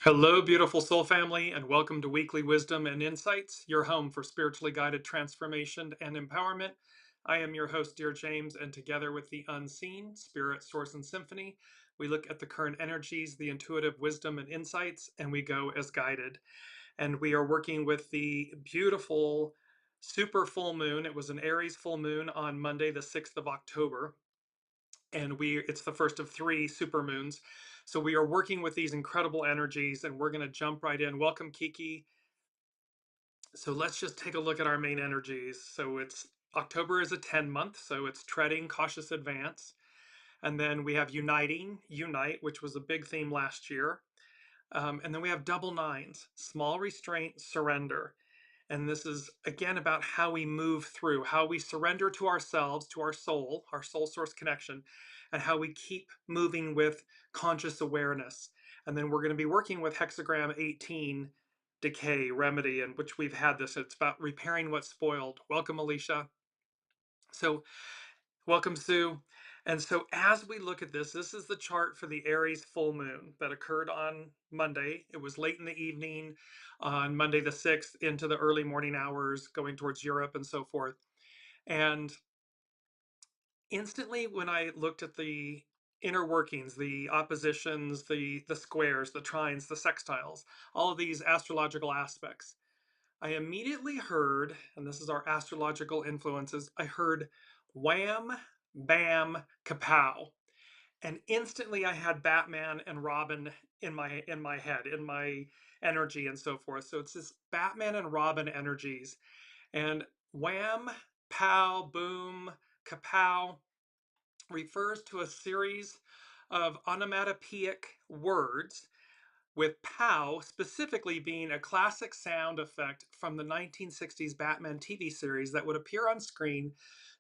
Hello, beautiful soul family, and welcome to Weekly Wisdom and Insights, your home for spiritually guided transformation and empowerment. I am your host, Dearjames, and together with the unseen, spirit, source, and symphony, we look at the current energies, the intuitive wisdom and insights, and we go as guided. And we are working with the beautiful super full moon. It was an Aries full moon on Monday, the 6th of October, and it's the first of three super moons. So we are working with these incredible energies, and we're going to jump right in. Welcome, Kiki. So let's just take a look at our main energies. So it's October is a 10 month, so it's treading, cautious advance. And then we have uniting, unite, which was a big theme last year. And then we have double nines, small restraint, surrender. And this is again about how we move through, how we surrender to ourselves, to our soul source connection, and how we keep moving with conscious awareness. And then we're going to be working with hexagram 18, decay, remedy, in which we've had this. It's about repairing what's spoiled. Welcome, Alicia. So, welcome, Sue. And so, as we look at this is the chart for the Aries full moon that occurred on Monday. It was late in the evening on Monday the 6th into the early morning hours, going towards Europe and so forth. And instantly, when I looked at the inner workings, the oppositions, the squares, the trines, the sextiles, all of these astrological aspects, I immediately heard, and this is our astrological influences, I heard wham, bam, kapow. And instantly I had Batman and Robin in my head, in my energy and so forth. So it's this Batman and Robin energies. And wham, pow, boom, kapow refers to a series of onomatopoeic words, with POW specifically being a classic sound effect from the 1960s Batman TV series that would appear on screen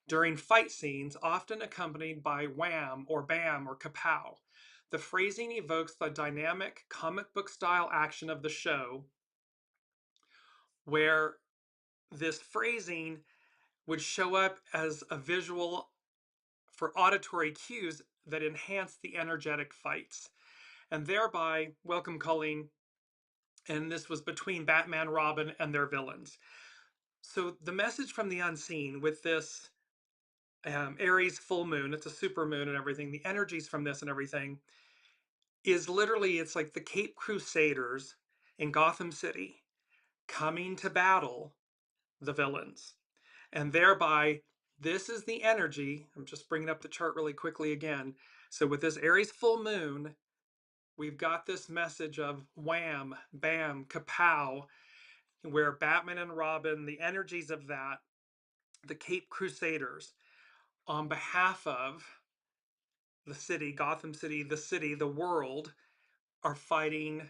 during fight scenes, often accompanied by wham or bam or kapow. The phrasing evokes the dynamic comic book style action of the show, where this phrasing would show up as a visual for auditory cues that enhance the energetic fights. And thereby, welcome Colleen, and this was between Batman, Robin, and their villains. So the message from the unseen with this Aries full moon, it's a super moon and everything, the energies from this and everything is literally, it's like the Cape Crusaders in Gotham City coming to battle the villains. And thereby, this is the energy. I'm just bringing up the chart really quickly again. So with this Aries full moon, we've got this message of wham, bam, kapow, where Batman and Robin, the energies of that, the Cape Crusaders, on behalf of the city, Gotham City, the world, are fighting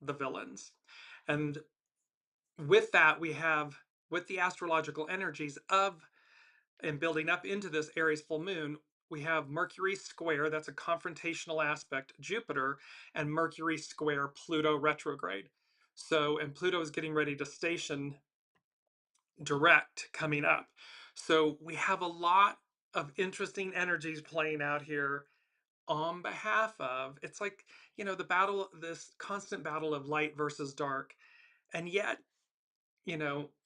the villains. And with that, we have, with the astrological energies of, and building up into this Aries full moon, we have Mercury square, that's a confrontational aspect, Jupiter, and Mercury square, Pluto retrograde. So, and Pluto is getting ready to station direct coming up. So we have a lot of interesting energies playing out here on behalf of, it's like, the battle, this constant battle of light versus dark. And yet,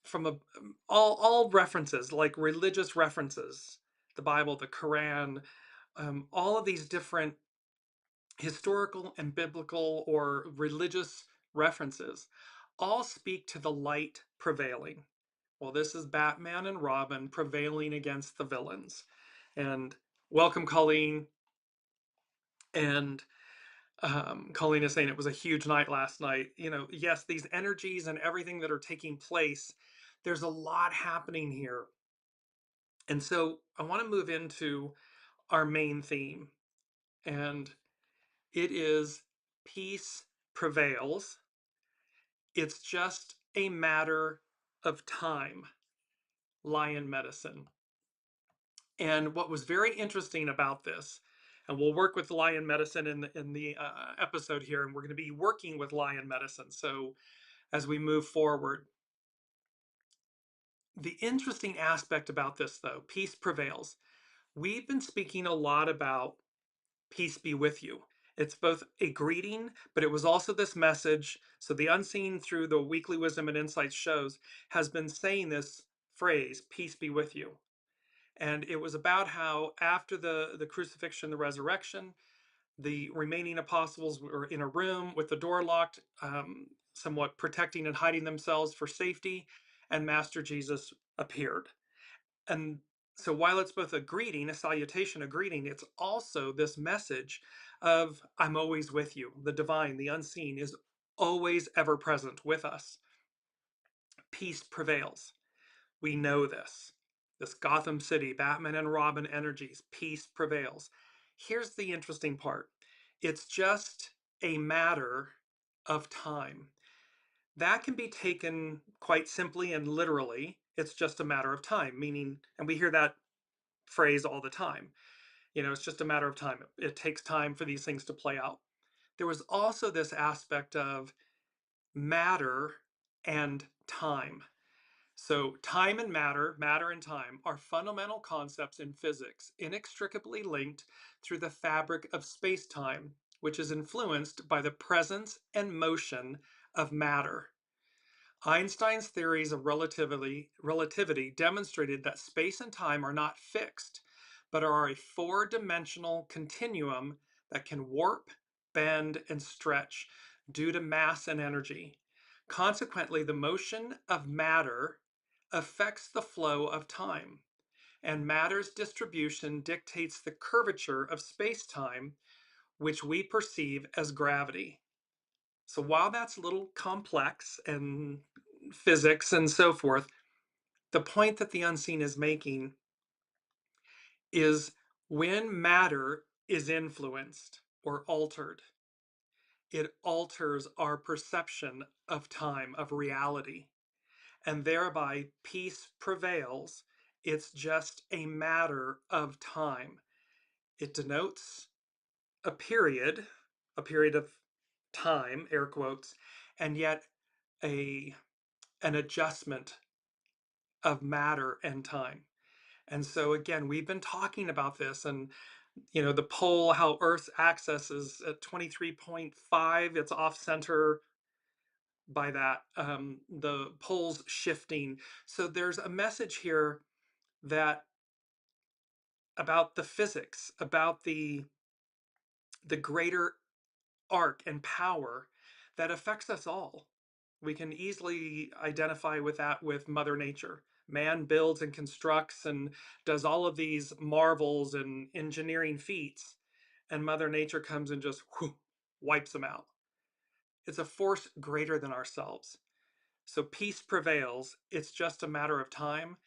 from all references, like religious references, the Bible, the Quran, all of these different historical and biblical or religious references all speak to the light prevailing. Well, this is Batman and Robin prevailing against the villains. And welcome, Colleen. And Colleen is saying it was a huge night last night. Yes, these energies and everything that are taking place, there's a lot happening here. And so I want to move into our main theme. And it is peace prevails. It's just a matter of time. Lion medicine. And what was very interesting about this, and we'll work with lion medicine in the episode here, and we're going to be working with lion medicine. So as we move forward, the interesting aspect about this, though, peace prevails. We've been speaking a lot about peace be with you. It's both a greeting, but it was also this message. So the unseen through the weekly wisdom and insights shows has been saying this phrase, peace be with you. And it was about how after the crucifixion, the resurrection, the remaining apostles were in a room with the door locked, somewhat protecting and hiding themselves for safety, and Master Jesus appeared. And so while it's both a greeting, a salutation, a greeting, it's also this message of I'm always with you. The divine, the unseen is always ever present with us. Peace prevails. We know this. This Gotham City, Batman and Robin energies, peace prevails. Here's the interesting part. It's just a matter of time. That can be taken quite simply and literally. It's just a matter of time, meaning, and we hear that phrase all the time. It's just a matter of time. It takes time for these things to play out. There was also this aspect of matter and time. So, time and matter, matter and time, are fundamental concepts in physics, inextricably linked through the fabric of space time, which is influenced by the presence and motion of matter. Einstein's theories of relativity demonstrated that space and time are not fixed, but are a four-dimensional continuum that can warp, bend, and stretch due to mass and energy. Consequently, the motion of matter affects the flow of time, and matter's distribution dictates the curvature of space-time, which we perceive as gravity. So while that's a little complex and physics and so forth, the point that the unseen is making is when matter is influenced or altered, it alters our perception of time, of reality, and thereby peace prevails. It's just a matter of time. It denotes a period of time, air quotes, and yet a an adjustment of matter and time. And so again, we've been talking about this, and the pole, how Earth's axis is at 23.5, it's off center by that. The pole's shifting. So there's a message here that about the physics, about the greater arc and power that affects us all. We can easily identify with that with Mother Nature. Man builds and constructs and does all of these marvels and engineering feats, and Mother Nature comes and just wipes them out. It's a force greater than ourselves. So peace prevails. It's just a matter of time,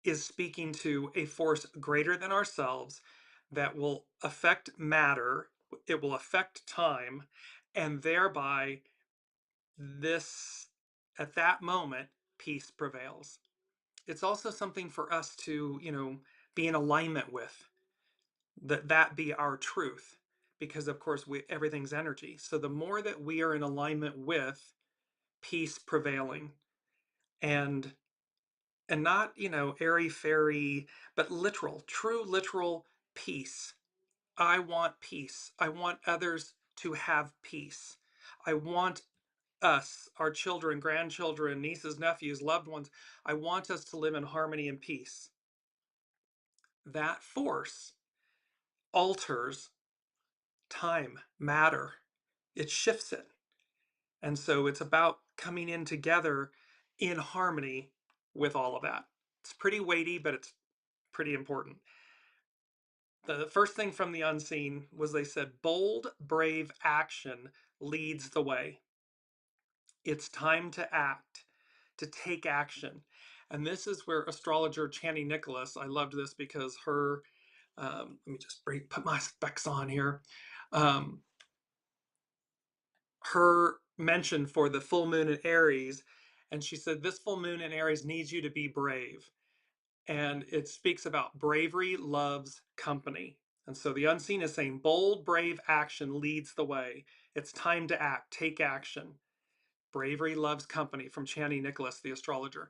is speaking to a force greater than ourselves that will affect matter, it will affect time, and thereby this, at that moment, peace prevails. It's also something for us to, be in alignment with, that be our truth, because of course everything's energy. So the more that we are in alignment with peace prevailing, and not, airy fairy, but literal, true literal peace. I want peace. I want others to have peace. I want us, our children, grandchildren, nieces, nephews, loved ones, I want us to live in harmony and peace. That force alters time, matter. It shifts it. And so it's about coming in together in harmony with all of that. It's pretty weighty, but it's pretty important. The first thing from the unseen was they said, bold, brave action leads the way. It's time to act, to take action. And this is where astrologer Chani Nicholas, I loved this because her, let me just put my specs on here. Um, her mention for the full moon in Aries, and she said, this full moon in Aries needs you to be brave. And it speaks about bravery loves company. And so the unseen is saying bold, brave action leads the way. It's time to act, take action. Bravery loves company, from Chani Nicholas, the astrologer.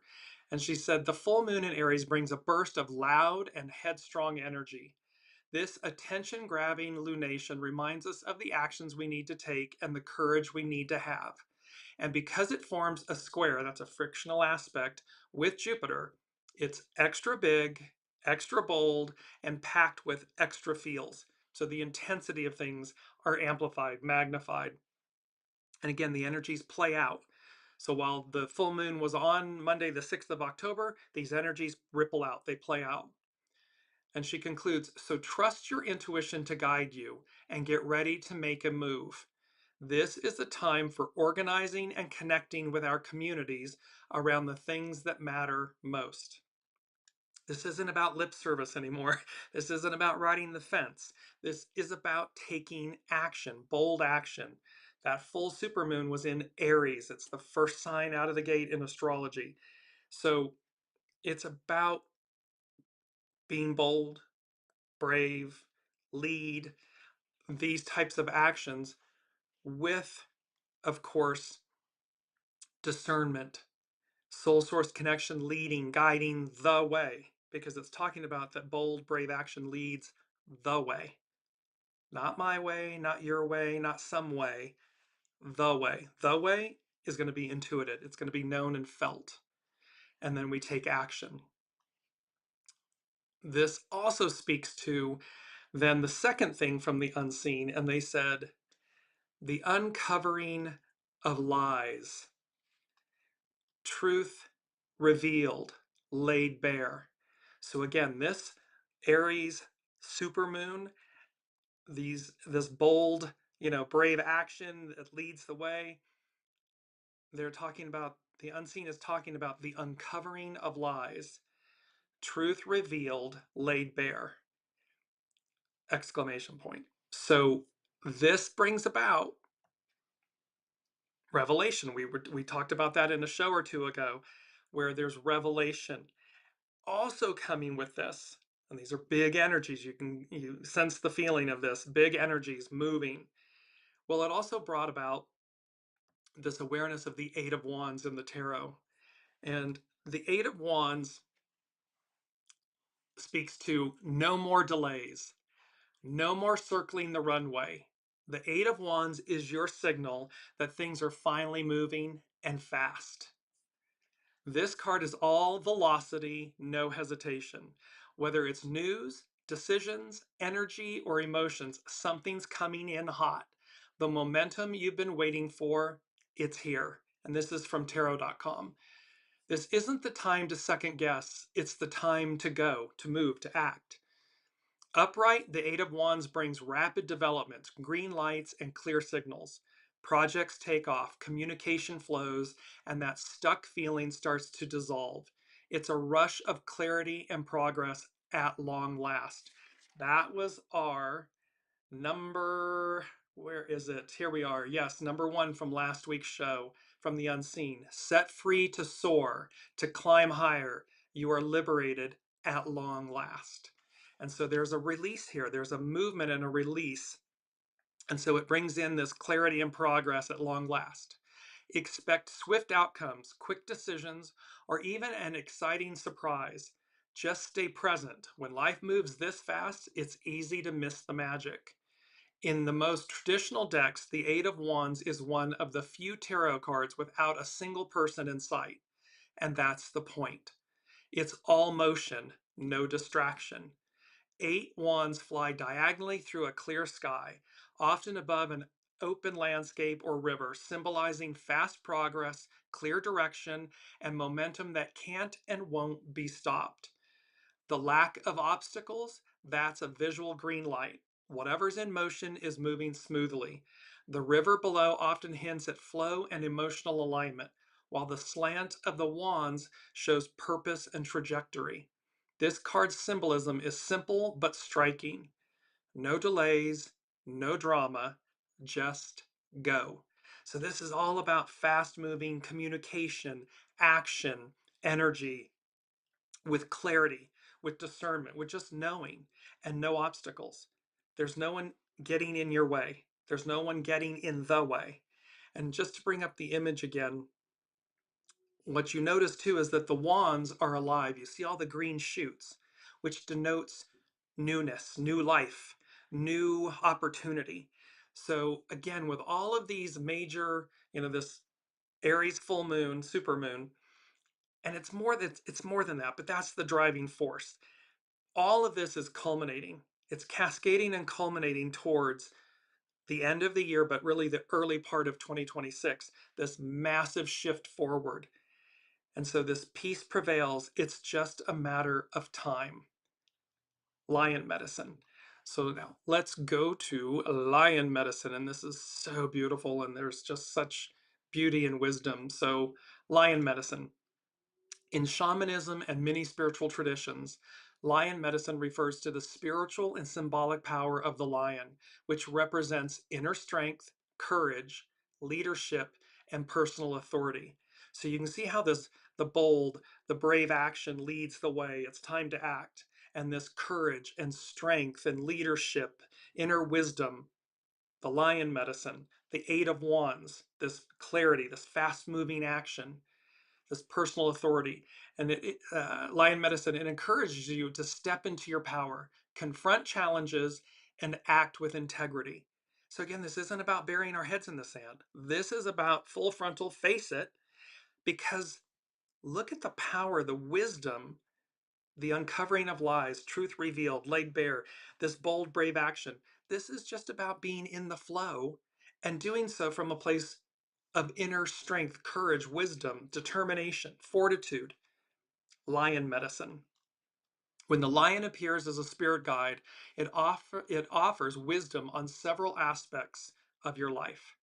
And she said, the full moon in Aries brings a burst of loud and headstrong energy. This attention-grabbing lunation reminds us of the actions we need to take and the courage we need to have. And because it forms a square, that's a frictional aspect, with Jupiter, it's extra big, extra bold, and packed with extra feels. So the intensity of things are amplified, magnified. And again, the energies play out. So while the full moon was on Monday, the 6th of October, these energies ripple out, they play out. And she concludes, so trust your intuition to guide you and get ready to make a move. This is the time for organizing and connecting with our communities around the things that matter most. This isn't about lip service anymore. This isn't about riding the fence. This is about taking action, bold action. That full supermoon was in Aries. It's the first sign out of the gate in astrology. So it's about being bold, brave, lead, these types of actions with, of course, discernment, soul source connection, leading, guiding the way, because it's talking about that bold, brave action leads the way. Not my way, not your way, not some way, the way. The way is going to be intuited. It's going to be known and felt. And then we take action. This also speaks to then the second thing from the unseen, and they said, the uncovering of lies, truth revealed, laid bare. So again, this Aries supermoon, this bold, brave action that leads the way. They're talking about the unseen is talking about the uncovering of lies, truth revealed, laid bare. Exclamation point. So this brings about revelation. We talked about that in a show or two ago, where there's revelation also coming with this. And these are big energies. You sense the feeling of this, big energies moving. Well, it also brought about this awareness of the Eight of Wands in the tarot. And the Eight of Wands speaks to no more delays, no more circling the runway. The Eight of Wands is your signal that things are finally moving and fast. This card is all velocity, no hesitation. Whether it's news, decisions, energy, or emotions, something's coming in hot. The momentum you've been waiting for, it's here. And this is from tarot.com. This isn't the time to second guess. It's the time to go, to move, to act. Upright, the Eight of Wands brings rapid developments, green lights, and clear signals. Projects take off, communication flows, and that stuck feeling starts to dissolve. It's a rush of clarity and progress at long last. That was our number, where is it? Here we are. Yes, number 1 from last week's show, from the unseen. Set free to soar, to climb higher. You are liberated at long last. And so there's a release here. There's a movement and a release. And so it brings in this clarity and progress at long last. Expect swift outcomes, quick decisions, or even an exciting surprise. Just stay present. When life moves this fast, it's easy to miss the magic. In the most traditional decks, the Eight of Wands is one of the few tarot cards without a single person in sight. And that's the point. It's all motion, no distraction. 8 wands fly diagonally through a clear sky, often above an open landscape or river, symbolizing fast progress, clear direction, and momentum that can't and won't be stopped. The lack of obstacles, that's a visual green light. Whatever's in motion is moving smoothly. The river below often hints at flow and emotional alignment, while the slant of the wands shows purpose and trajectory. This card's symbolism is simple but striking. No delays, no drama, just go. So this is all about fast-moving communication, action, energy, with clarity, with discernment, with just knowing, and no obstacles. There's no one getting in your way. There's no one getting in the way. And just to bring up the image again, what you notice too is that the wands are alive. You see all the green shoots, which denotes newness, new life, new opportunity. So again, with all of these major, this Aries full moon, super moon, and it's more than that, but that's the driving force. All of this is culminating. It's cascading and culminating towards the end of the year, but really the early part of 2026, this massive shift forward. And so this peace prevails. It's just a matter of time. Lion medicine. So now let's go to lion medicine. And this is so beautiful, and there's just such beauty and wisdom. So, lion medicine. In shamanism and many spiritual traditions, lion medicine refers to the spiritual and symbolic power of the lion, which represents inner strength, courage, leadership, and personal authority. So you can see how the bold, the brave action leads the way. It's time to act. And this courage and strength and leadership, inner wisdom, the lion medicine, the Eight of Wands, this clarity, this fast moving action, this personal authority. And lion medicine, it encourages you to step into your power, confront challenges, and act with integrity. So again, this isn't about burying our heads in the sand. This is about full frontal, face it, because look at the power, the wisdom, the uncovering of lies, truth revealed, laid bare, this bold, brave action. This is just about being in the flow and doing so from a place of inner strength, courage, wisdom, determination, fortitude. Lion medicine. When the lion appears as a spirit guide, it offers wisdom on several aspects of your life.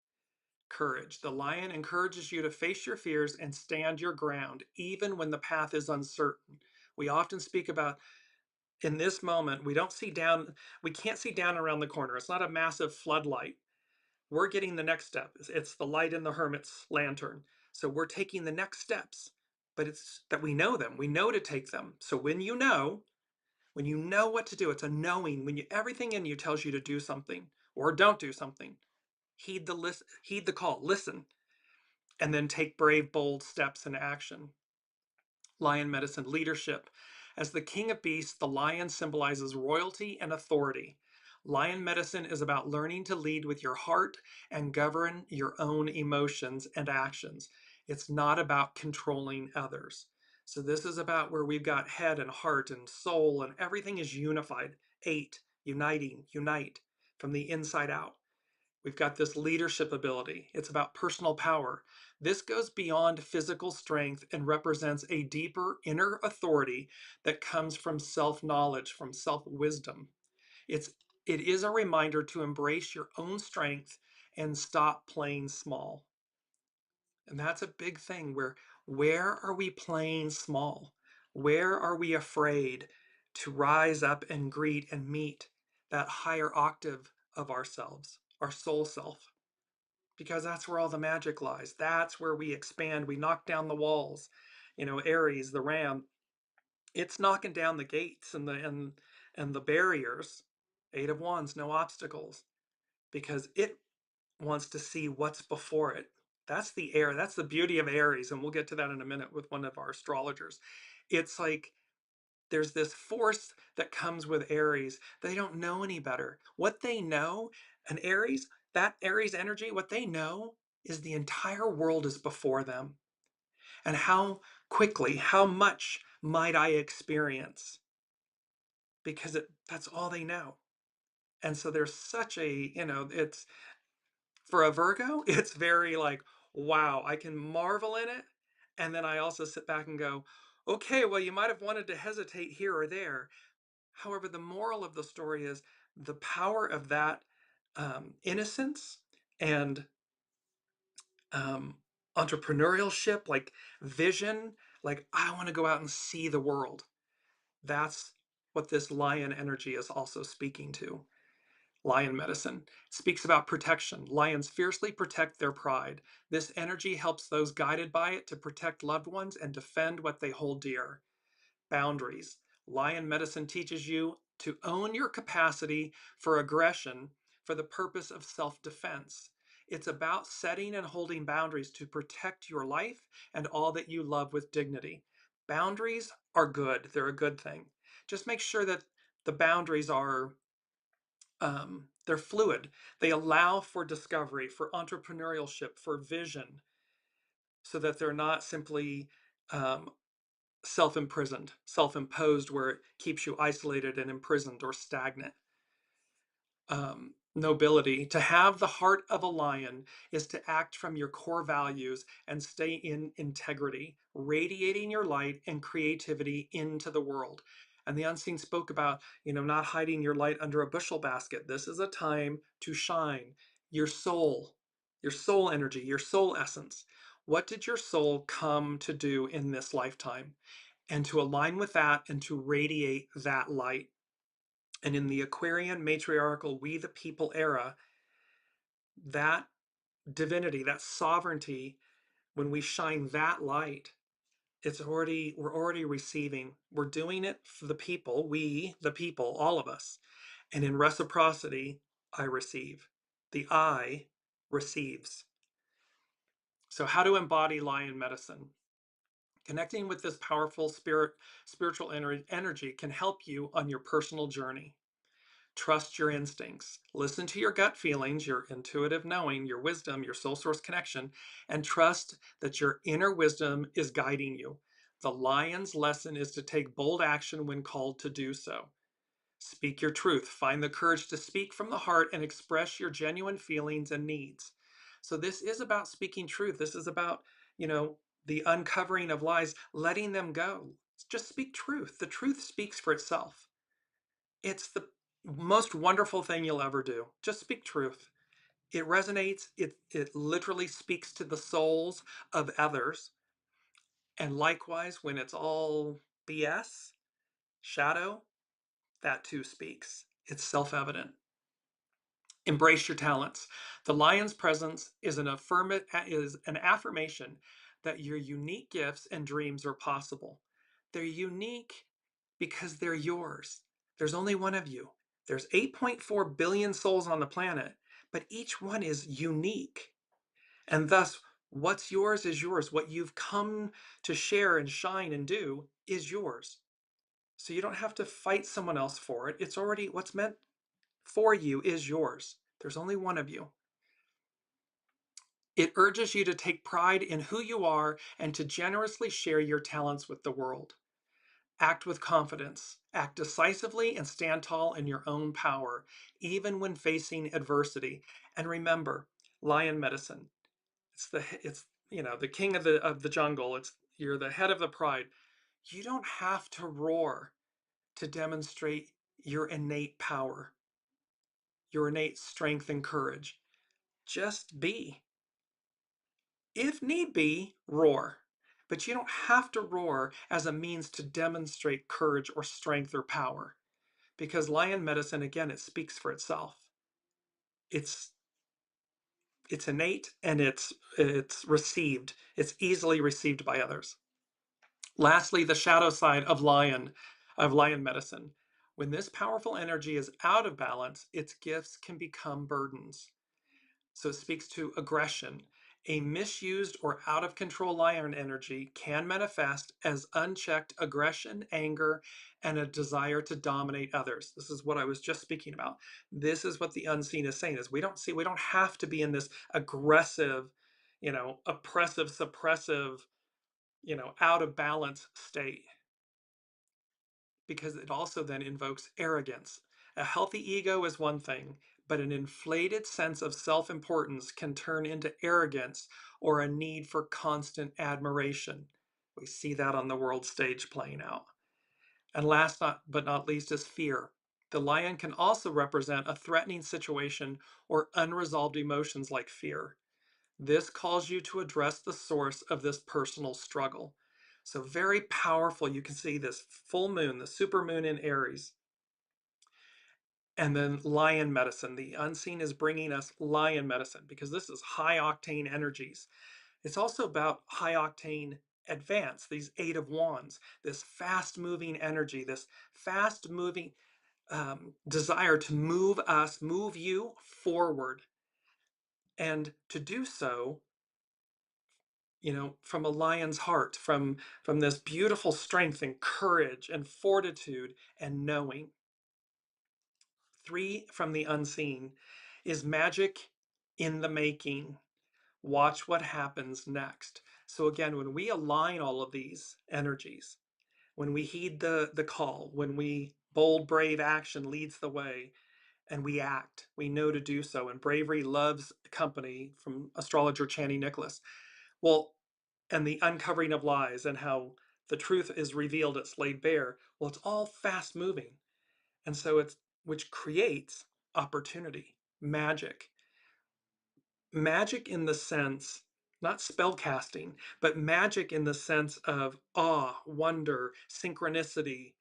Courage. The lion encourages you to face your fears and stand your ground, even when the path is uncertain. We often speak about in this moment, we can't see down around the corner. It's not a massive floodlight. We're getting the next step. It's the light in the hermit's lantern. So we're taking the next steps, but it's that we know them. We know to take them. So when you know what to do, it's a knowing. Everything in you tells you to do something or don't do something. Heed the call, listen, and then take brave, bold steps in action. Lion medicine leadership. As the king of beasts, the lion symbolizes royalty and authority. Lion medicine is about learning to lead with your heart and govern your own emotions and actions. It's not about controlling others. So, this is about where we've got head and heart and soul, and everything is unified. Eight, uniting, unite from the inside out. We've got this leadership ability. It's about personal power. This goes beyond physical strength and represents a deeper inner authority that comes from self-knowledge, from self-wisdom. It's it is a reminder to embrace your own strength and stop playing small. And that's a big thing where are we playing small? Where are we afraid to rise up and greet and meet that higher octave of ourselves, our soul self? Because that's where all the magic lies. That's where we expand. We knock down the walls. Aries, the ram, it's knocking down the gates and the barriers. Eight of Wands, no obstacles, because it wants to see what's before it. That's the air. That's the beauty of Aries, and we'll get to that in a minute with one of our astrologers. It's like there's this force that comes with Aries. They don't know any better. What they know, an Aries, that Aries energy, what they know is the entire world is before them. And how quickly, how much might I experience? Because that's all they know. And so there's such it's for a Virgo, it's very like, wow, I can marvel in it. And then I also sit back and go, okay, well, you might have wanted to hesitate here or there. However, the moral of the story is the power of that innocence and um, entrepreneurship, like vision, like I want to go out and see the world. That's what this lion energy is also speaking to. Lion medicine speaks about protection. Lions fiercely protect their pride. This energy helps those guided by it to protect loved ones and defend what they hold dear. Boundaries. Lion medicine teaches you to own your capacity for aggression for the purpose of self-defense. It's about setting and holding boundaries to protect your life and all that you love with dignity. Boundaries are good. They're a good thing. Just make sure that The boundaries are they're fluid. They allow for discovery, for entrepreneurship, for vision, so that they're not simply um, self-imprisoned, self-imposed, where it keeps you isolated and imprisoned or stagnant. Nobility. To have the heart of a lion is to act from your core values and stay in integrity, radiating your light and creativity into the world. And the unseen spoke about, not hiding your light under a bushel basket. This is a time to shine your soul energy, your soul essence. What did your soul come to do in this lifetime? And to align with that and to radiate that light. And in the Aquarian matriarchal We the People era, that divinity, that sovereignty, when we shine that light, we're already receiving. We're doing it for the people, we, the people, all of us. And in reciprocity, I receive. The I receives. So how to embody lion medicine? Connecting with this powerful spiritual energy can help you on your personal journey. Trust your instincts. Listen to your gut feelings, your intuitive knowing, your wisdom, your soul source connection, and trust that your inner wisdom is guiding you. The lion's lesson is to take bold action when called to do so. Speak your truth. Find the courage to speak from the heart and express your genuine feelings and needs. So this is about speaking truth. This is about, the uncovering of lies, letting them go. Just speak truth. The truth speaks for itself. It's the most wonderful thing you'll ever do. Just speak truth. It resonates. It literally speaks to the souls of others. And likewise, when it's all BS, shadow, that too speaks. It's self-evident. Embrace your talents. The lion's presence is an affirmation that your unique gifts and dreams are possible. They're unique because they're yours. There's only one of you. There's 8.4 billion souls on the planet, but each one is unique. And thus, what's yours is yours. What you've come to share and shine and do is yours. So you don't have to fight someone else for it. It's already what's meant for you is yours. There's only one of you. It urges you to take pride in who you are and to generously share your talents with the world. Act with confidence, act decisively, and stand tall in your own power, even when facing adversity. And remember, lion medicine. It's the king of the jungle. You're the head of the pride. You don't have to roar to demonstrate your innate power, your innate strength and courage. Just be. If need be, roar. But you don't have to roar as a means to demonstrate courage or strength or power. Because lion medicine, again, it speaks for itself. It's it's innate and it's received. It's easily received by others. Lastly, the shadow side of lion medicine. When this powerful energy is out of balance, its gifts can become burdens. So it speaks to aggression. A misused or out of control lion energy can manifest as unchecked aggression, anger, and a desire to dominate others. This is what I was just speaking about. This is what the unseen is saying is we don't have to be in this aggressive, oppressive, suppressive, out of balance state, because it also then invokes arrogance. A healthy ego is one thing, but an inflated sense of self-importance can turn into arrogance or a need for constant admiration. We see that on the world stage playing out. And last but not least is fear. The lion can also represent a threatening situation or unresolved emotions like fear. This calls you to address the source of this personal struggle. So very powerful. You can see this full moon, the super moon in Aries. And then lion medicine. The unseen is bringing us lion medicine because this is high octane energies. It's also about high octane advance, these Eight of Wands, this fast moving energy, this fast moving desire to move you forward. And to do so, from a lion's heart, from this beautiful strength and courage and fortitude and knowing. 3 from the unseen is magic in the making. Watch what happens next. So again, when we align all of these energies, when we heed the call, when we bold, brave action leads the way, and we act, we know to do so. And bravery loves company, from astrologer Chani Nicholas. Well, and the uncovering of lies and how the truth is revealed, it's laid bare. Well, it's all fast moving. And so it's, which creates opportunity, magic. Magic in the sense, not spell casting, but magic in the sense of awe, wonder, synchronicity,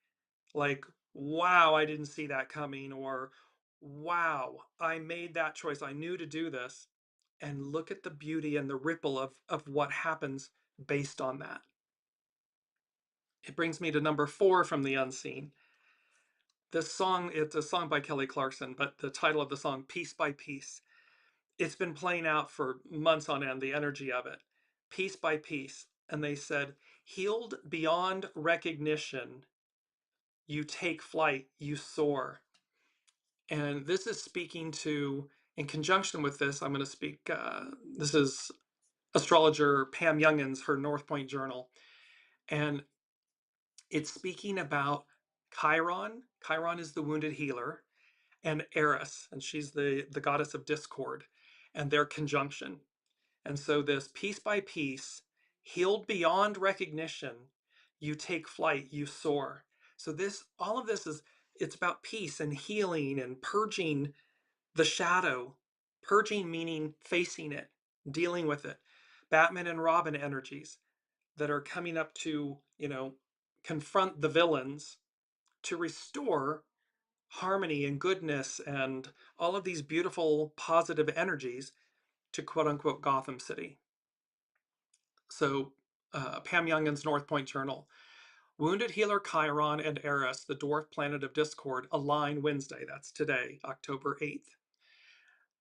like, wow, I didn't see that coming, or wow, I made that choice. I knew to do this. And look at the beauty and the ripple of what happens based on that. It brings me to number 4 from the unseen. This song, it's a song by Kelly Clarkson, but the title of the song, Piece by Piece, it's been playing out for months on end, the energy of it, piece by piece. And they said, healed beyond recognition, you take flight, you soar. And this is speaking to, in conjunction with this, I'm going to speak, this is astrologer Pam Youngin's, her North Point journal. And it's speaking about Chiron. Chiron is the wounded healer, and Eris, and she's the goddess of discord, and their conjunction. And so this piece by piece, healed beyond recognition, you take flight, you soar. So this, all of this is, it's about peace and healing and purging the shadow. Purging meaning facing it, dealing with it. Batman and Robin energies that are coming up to, confront the villains, to restore harmony and goodness and all of these beautiful positive energies to quote unquote Gotham City. So Pam Youngin's North Point Journal. Wounded healer Chiron and Eris, the dwarf planet of discord, align Wednesday. That's today, October 8th.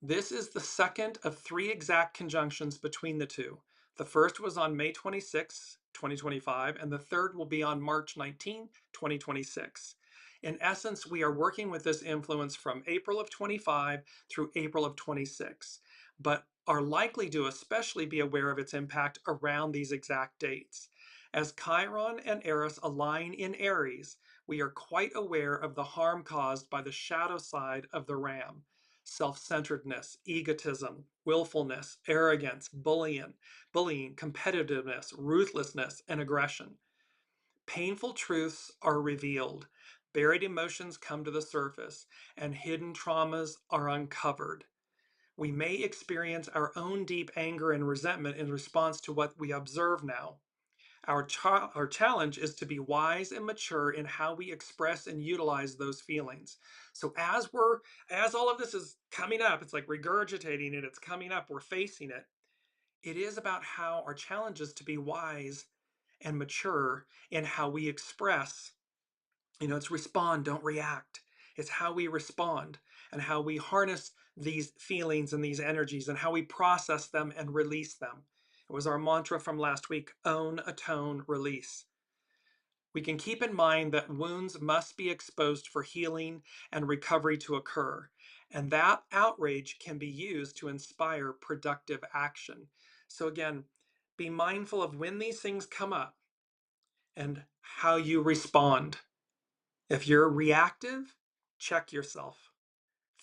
This is the second of 3 exact conjunctions between the two. The first was on May 26, 2025, and the third will be on March 19, 2026. In essence, we are working with this influence from April of 25 through April of 26, but are likely to especially be aware of its impact around these exact dates. As Chiron and Eris align in Aries, we are quite aware of the harm caused by the shadow side of the ram. Self-centeredness, egotism, willfulness, arrogance, bullying, competitiveness, ruthlessness, and aggression. Painful truths are revealed, buried emotions come to the surface, and hidden traumas are uncovered. We may experience our own deep anger and resentment in response to what we observe now. Our challenge is to be wise and mature in how we express and utilize those feelings. So as all of this is coming up, it's like regurgitating it, it's coming up, we're facing it. It is about how our challenge is to be wise and mature in how we express. It's respond, don't react. It's how we respond and how we harness these feelings and these energies and how we process them and release them. It was our mantra from last week: own, atone, release. We can keep in mind that wounds must be exposed for healing and recovery to occur, and that outrage can be used to inspire productive action. So again, be mindful of when these things come up and how you respond. If you're reactive, check yourself.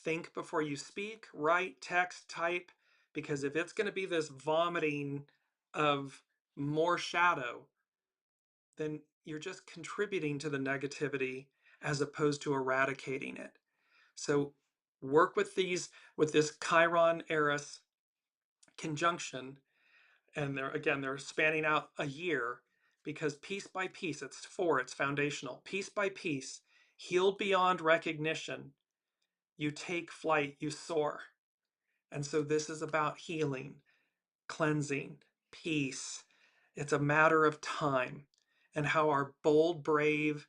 Think before you speak, write, text, type, because if it's going to be this vomiting of more shadow, then you're just contributing to the negativity as opposed to eradicating it. So work with this Chiron Eris conjunction, and they're spanning out a year, because piece by piece, it's foundational. Piece by piece, healed beyond recognition, you take flight, you soar. And so this is about healing, cleansing, peace. It's a matter of time, and how our bold, brave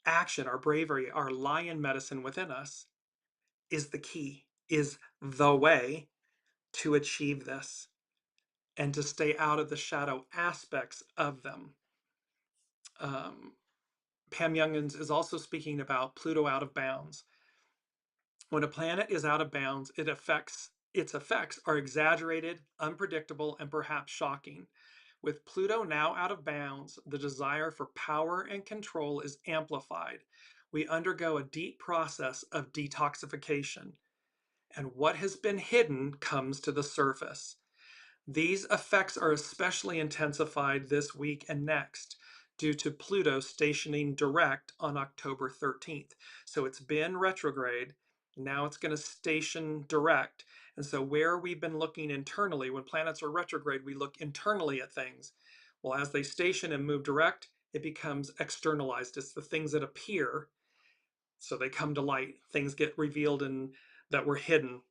action, our bravery, our lion medicine within us is the key, is the way to achieve this and to stay out of the shadow aspects of them. Pam Youngins is also speaking about Pluto out of bounds. When a planet is out of bounds, its effects are exaggerated, unpredictable, and perhaps shocking. With Pluto now out of bounds, the desire for power and control is amplified. We undergo a deep process of detoxification, and what has been hidden comes to the surface. These effects are especially intensified this week and next due to Pluto stationing direct on October 13th. So it's been retrograde, now it's going to station direct. And so, where we've been looking internally, when planets are retrograde, we look internally at things. Well, as they station and move direct, it becomes externalized. It's the things that appear, so they come to light. Things get revealed and that were hidden,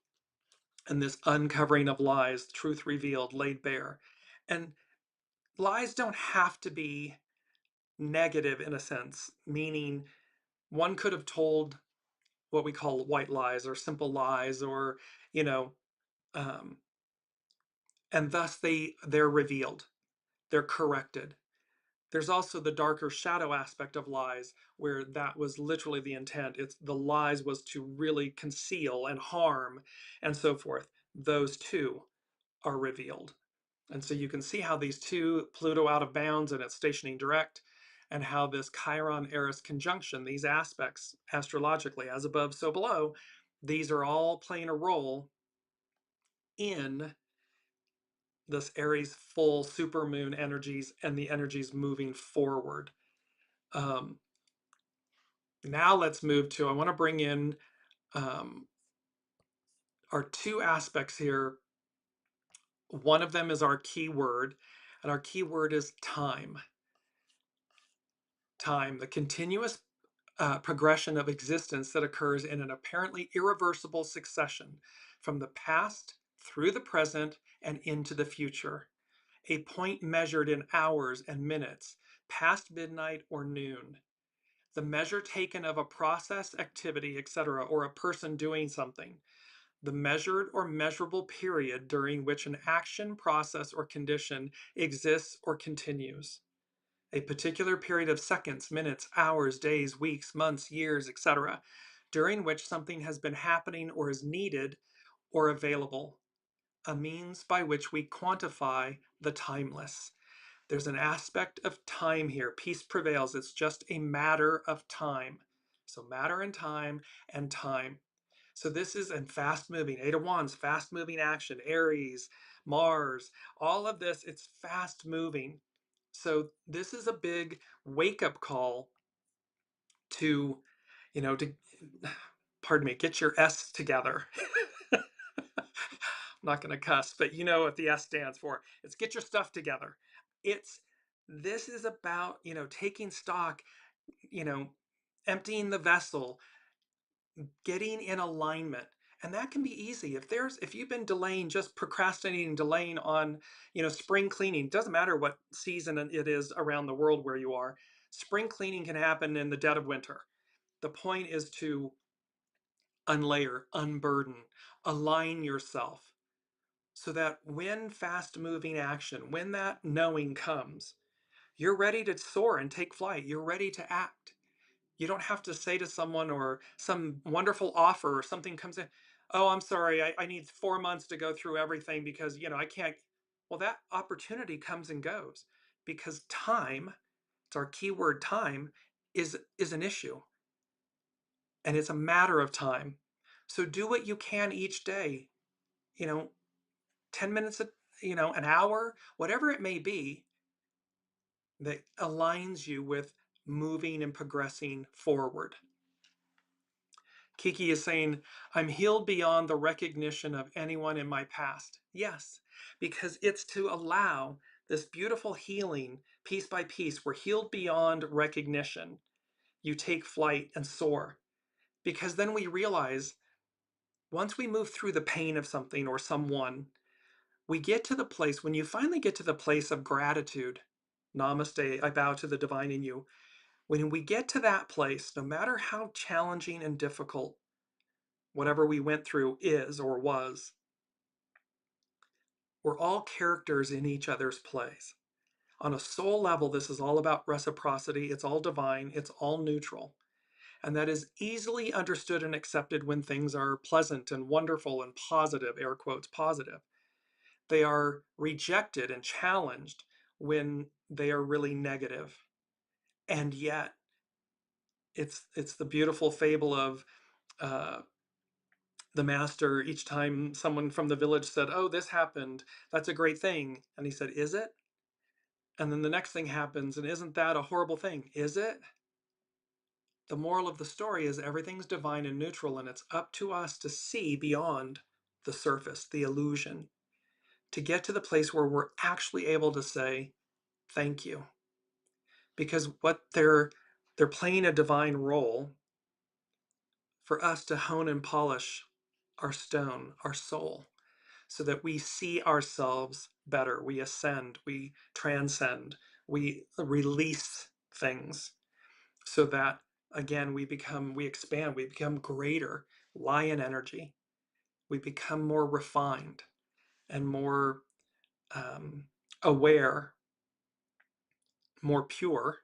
and this uncovering of lies, truth revealed, laid bare. And lies don't have to be negative in a sense, meaning one could have told what we call white lies or simple lies, or, you know, um, and thus they're revealed, they're corrected. There's also the darker shadow aspect of lies, where that was literally the intent. It's the lies was to really conceal and harm and so forth. Those two are revealed. And so you can see how these two, Pluto out of bounds and it's stationing direct, and how this Chiron Eris conjunction, these aspects astrologically, as above, so below, these are all playing a role in this Aries full supermoon energies and the energies moving forward. Um, Now let's move to, I want to bring in um, our two aspects here. One of them is our keyword, and our keyword is time. Time, the continuous progression of existence that occurs in an apparently irreversible succession from the past through the present and into the future. A point measured in hours and minutes, past midnight or noon. The measure taken of a process, activity, etc., or a person doing something. The measured or measurable period during which an action, process, or condition exists or continues. A particular period of seconds, minutes, hours, days, weeks, months, years, etc., during which something has been happening or is needed or available. A means by which we quantify the timeless. There's an aspect of time here. Peace prevails. It's just a matter of time. So matter and time and time. So this is in fast moving. Eight of Wands, fast moving action. Aries, Mars, all of this, it's fast moving. So this is a big wake up call to, to, pardon me, get your S together. I'm not going to cuss, but you know what the S stands for. It's get your stuff together. This is about, taking stock, you know, emptying the vessel, getting in alignment. And that can be easy. If you've been delaying, just procrastinating, delaying on, spring cleaning, doesn't matter what season it is around the world where you are. Spring cleaning can happen in the dead of winter. The point is to unlayer, unburden, align yourself so that when fast moving action, when that knowing comes, you're ready to soar and take flight. You're ready to act. You don't have to say to someone, or some wonderful offer or something comes in, oh, I'm sorry, I need 4 months to go through everything because, I can't. Well, that opportunity comes and goes because time, it's our keyword time, is an issue. And it's a matter of time. So do what you can each day, you know, 10 minutes, an hour, whatever it may be, that aligns you with moving and progressing forward. Kiki is saying, I'm healed beyond the recognition of anyone in my past. Yes, because it's to allow this beautiful healing piece by piece. We're healed beyond recognition. You take flight and soar. Because then we realize once we move through the pain of something or someone, we get to the place, when you finally get to the place of gratitude, namaste, I bow to the divine in you. When we get to that place, no matter how challenging and difficult whatever we went through is or was, we're all characters in each other's plays. On a soul level, this is all about reciprocity. It's all divine. It's all neutral. and that is easily understood and accepted when things are pleasant and wonderful and positive, air quotes, positive. They are rejected and challenged when they are really negative. And yet, it's the beautiful fable of uh, the master. Each time someone from the village said, "Oh, this happened, that's a great thing," and he said, "Is it?" And then the next thing happens, and isn't that a horrible thing? Is it? The moral of the story is everything's divine and neutral, and it's up to us to see beyond the surface, the illusion, to get to the place where we're actually able to say, thank you. Because what they're playing a divine role for us to hone and polish our stone, our soul, so that we see ourselves better, we ascend, we transcend, we release things, so that again we expand, we become greater lion energy, we become more refined and more aware, more pure,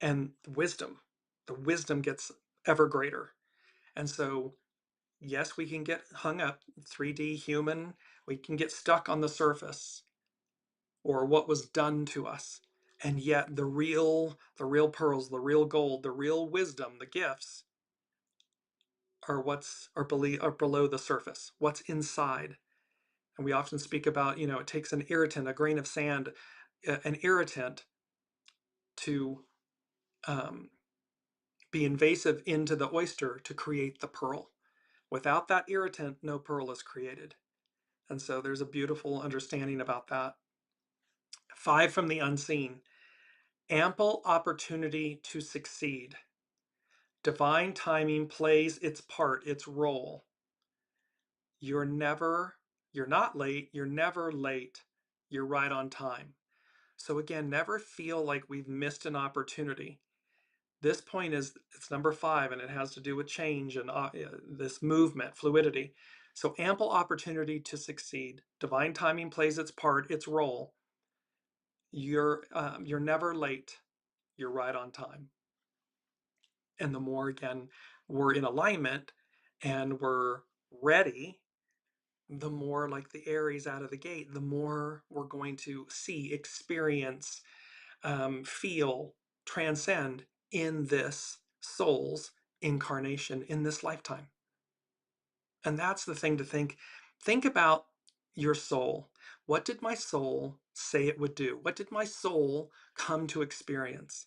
and the wisdom gets ever greater. And so yes, we can get hung up 3D human, we can get stuck on the surface or what was done to us, and yet the real pearls, the real gold, the real wisdom, the gifts are below the surface, what's inside. And we often speak about, it takes an irritant, a grain of sand, an irritant to um, be invasive into the oyster to create the pearl. Without that irritant, no pearl is created. And so there's a beautiful understanding about that. 5 from the unseen. Ample opportunity to succeed. Divine timing plays its part, its role. You're not late, you're never late. You're right on time. So again, never feel like we've missed an opportunity. This point it's number 5, and it has to do with change and this movement, fluidity. So ample opportunity to succeed. Divine timing plays its part, its role. You're never late. You're right on time. And the more, again, we're in alignment and we're ready, the more like the Aries out of the gate, the more we're going to see, experience, feel, transcend in this soul's incarnation in this lifetime. And that's the thing to think. Think about your soul. What did my soul say it would do? What did my soul come to experience?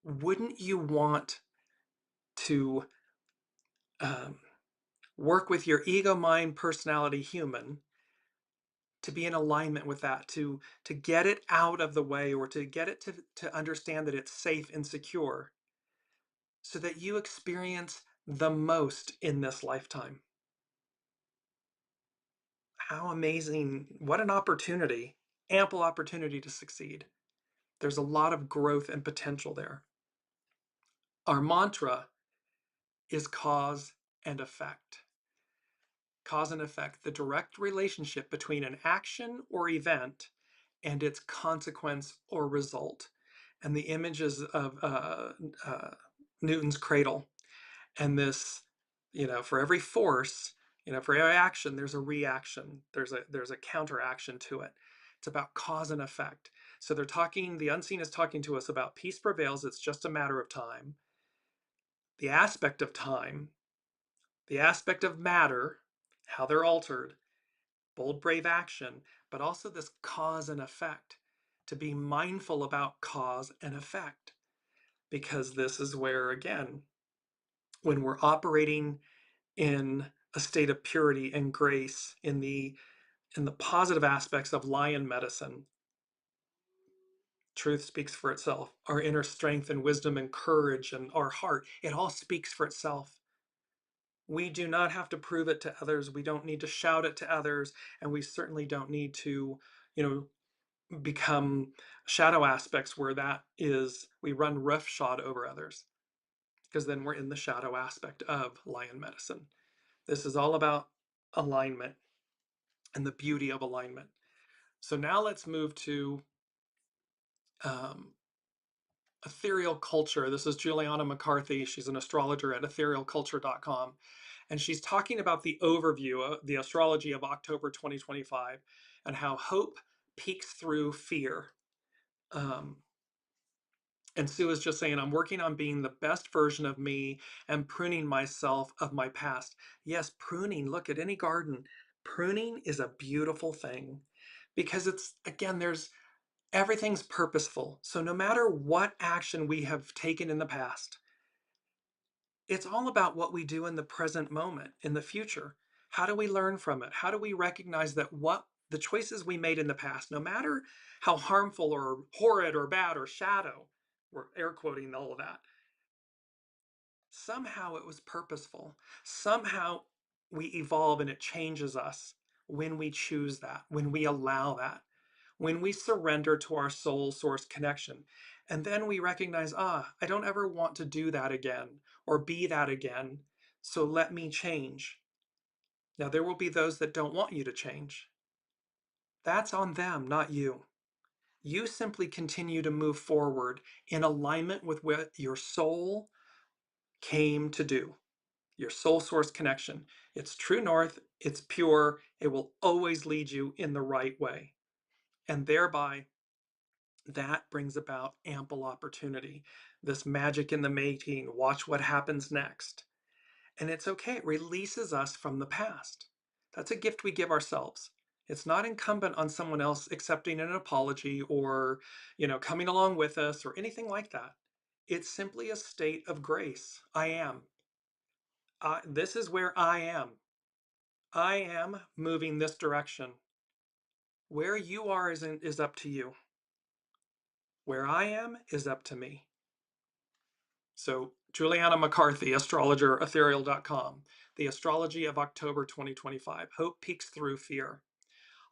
Wouldn't you want to work with your ego, mind, personality, human to be in alignment with that, to get it out of the way, or to get it to understand that it's safe and secure, so that you experience the most in this lifetime? How amazing, what an opportunity, ample opportunity to succeed. There's a lot of growth and potential there. Our mantra is cause and effect. Cause and effect, the direct relationship between an action or event and its consequence or result. And the images of Newton's cradle, and this, for every force, for every action, there's a reaction. There's a counteraction to it. It's about cause and effect. So the unseen is talking to us about peace prevails. It's just a matter of time. The aspect of time, the aspect of matter, how they're altered, bold, brave action, but also this cause and effect, to be mindful about cause and effect. Because this is where, again, when we're operating in a state of purity and grace in the positive aspects of lion medicine, truth speaks for itself. Our inner strength and wisdom and courage and our heart, it all speaks for itself. We do not have to prove it to others. We don't need to shout it to others. And we certainly don't need to, become shadow aspects where we run roughshod over others, because then we're in the shadow aspect of lion medicine. This is all about alignment and the beauty of alignment. So now let's move to Ethereal Culture. This is Juliana McCarthy. She's an astrologer at etherealculture.com. And she's talking about the overview of the astrology of October 2025 and how hope peeks through fear. Um, and Sue is just saying, I'm working on being the best version of me and pruning myself of my past. Yes, pruning. Look at any garden. Pruning is a beautiful thing because it's, again, everything's purposeful. So no matter what action we have taken in the past, it's all about what we do in the present moment, in the future. How do we learn from it? How do we recognize that what the choices we made in the past, no matter how harmful or horrid or bad or shadow, we're air quoting all of that, somehow it was purposeful. Somehow we evolve and it changes us when we choose that, when we allow that, when we surrender to our soul source connection. And then we recognize, I don't ever want to do that again or be that again. So let me change. Now, there will be those that don't want you to change. That's on them, not you. You simply continue to move forward in alignment with what your soul came to do, your soul source connection. It's true north, it's pure, it will always lead you in the right way. And thereby, that brings about ample opportunity. This magic in the making, watch what happens next. And it's okay, it releases us from the past. That's a gift we give ourselves. It's not incumbent on someone else accepting an apology or, coming along with us or anything like that. It's simply a state of grace. I am. This is where I am. I am moving this direction. Where you are is up to you. Where I am is up to me. So, Juliana McCarthy, astrologer, ethereal.com. The astrology of October 2025. Hope peeks through fear.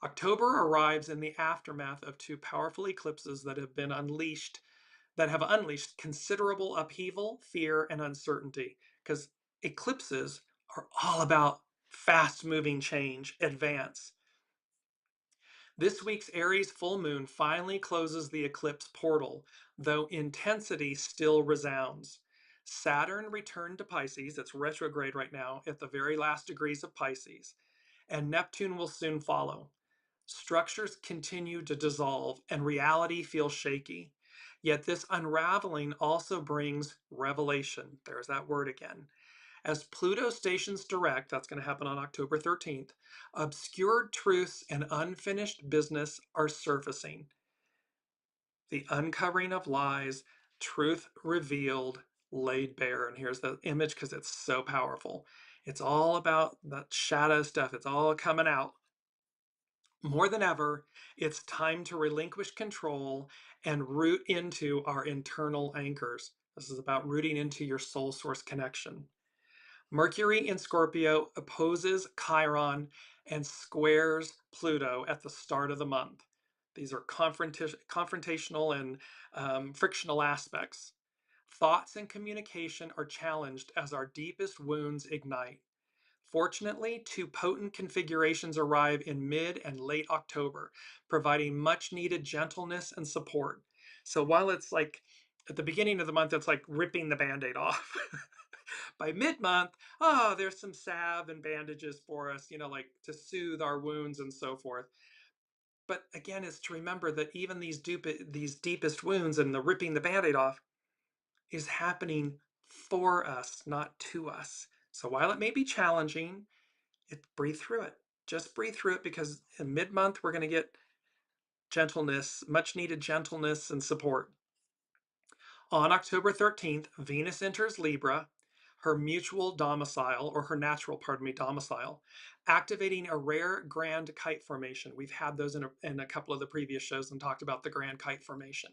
October arrives in the aftermath of two powerful eclipses that have unleashed considerable upheaval, fear, and uncertainty. Because eclipses are all about fast moving change, advance. This week's Aries full moon finally closes the eclipse portal, though intensity still resounds. Saturn returned to Pisces, it's retrograde right now, at the very last degrees of Pisces, and Neptune will soon follow. Structures continue to dissolve and reality feels shaky. Yet this unraveling also brings revelation. There's that word again. As Pluto stations direct, that's going to happen on October 13th, obscured truths and unfinished business are surfacing. The uncovering of lies, truth revealed, laid bare. And here's the image because it's so powerful. It's all about that shadow stuff. It's all coming out. More than ever, it's time to relinquish control and root into our internal anchors. This is about rooting into your soul source connection. Mercury in Scorpio opposes Chiron and squares Pluto at the start of the month. These are confrontational and frictional aspects. Thoughts and communication are challenged as our deepest wounds ignite. Fortunately, two potent configurations arrive in mid and late October, providing much needed gentleness and support. So while it's like at the beginning of the month, it's like ripping the band aid off. By mid month, there's some salve and bandages for us, like to soothe our wounds and so forth. But again, it's to remember that even these deepest wounds and the ripping the band aid off is happening for us, not to us. So while it may be challenging, breathe through it. Just breathe through it because in mid-month we're going to get gentleness, much needed gentleness and support. On October 13th, Venus enters Libra, her mutual domicile, or her natural, domicile, activating a rare grand kite formation. We've had those in a couple of the previous shows and talked about the grand kite formation.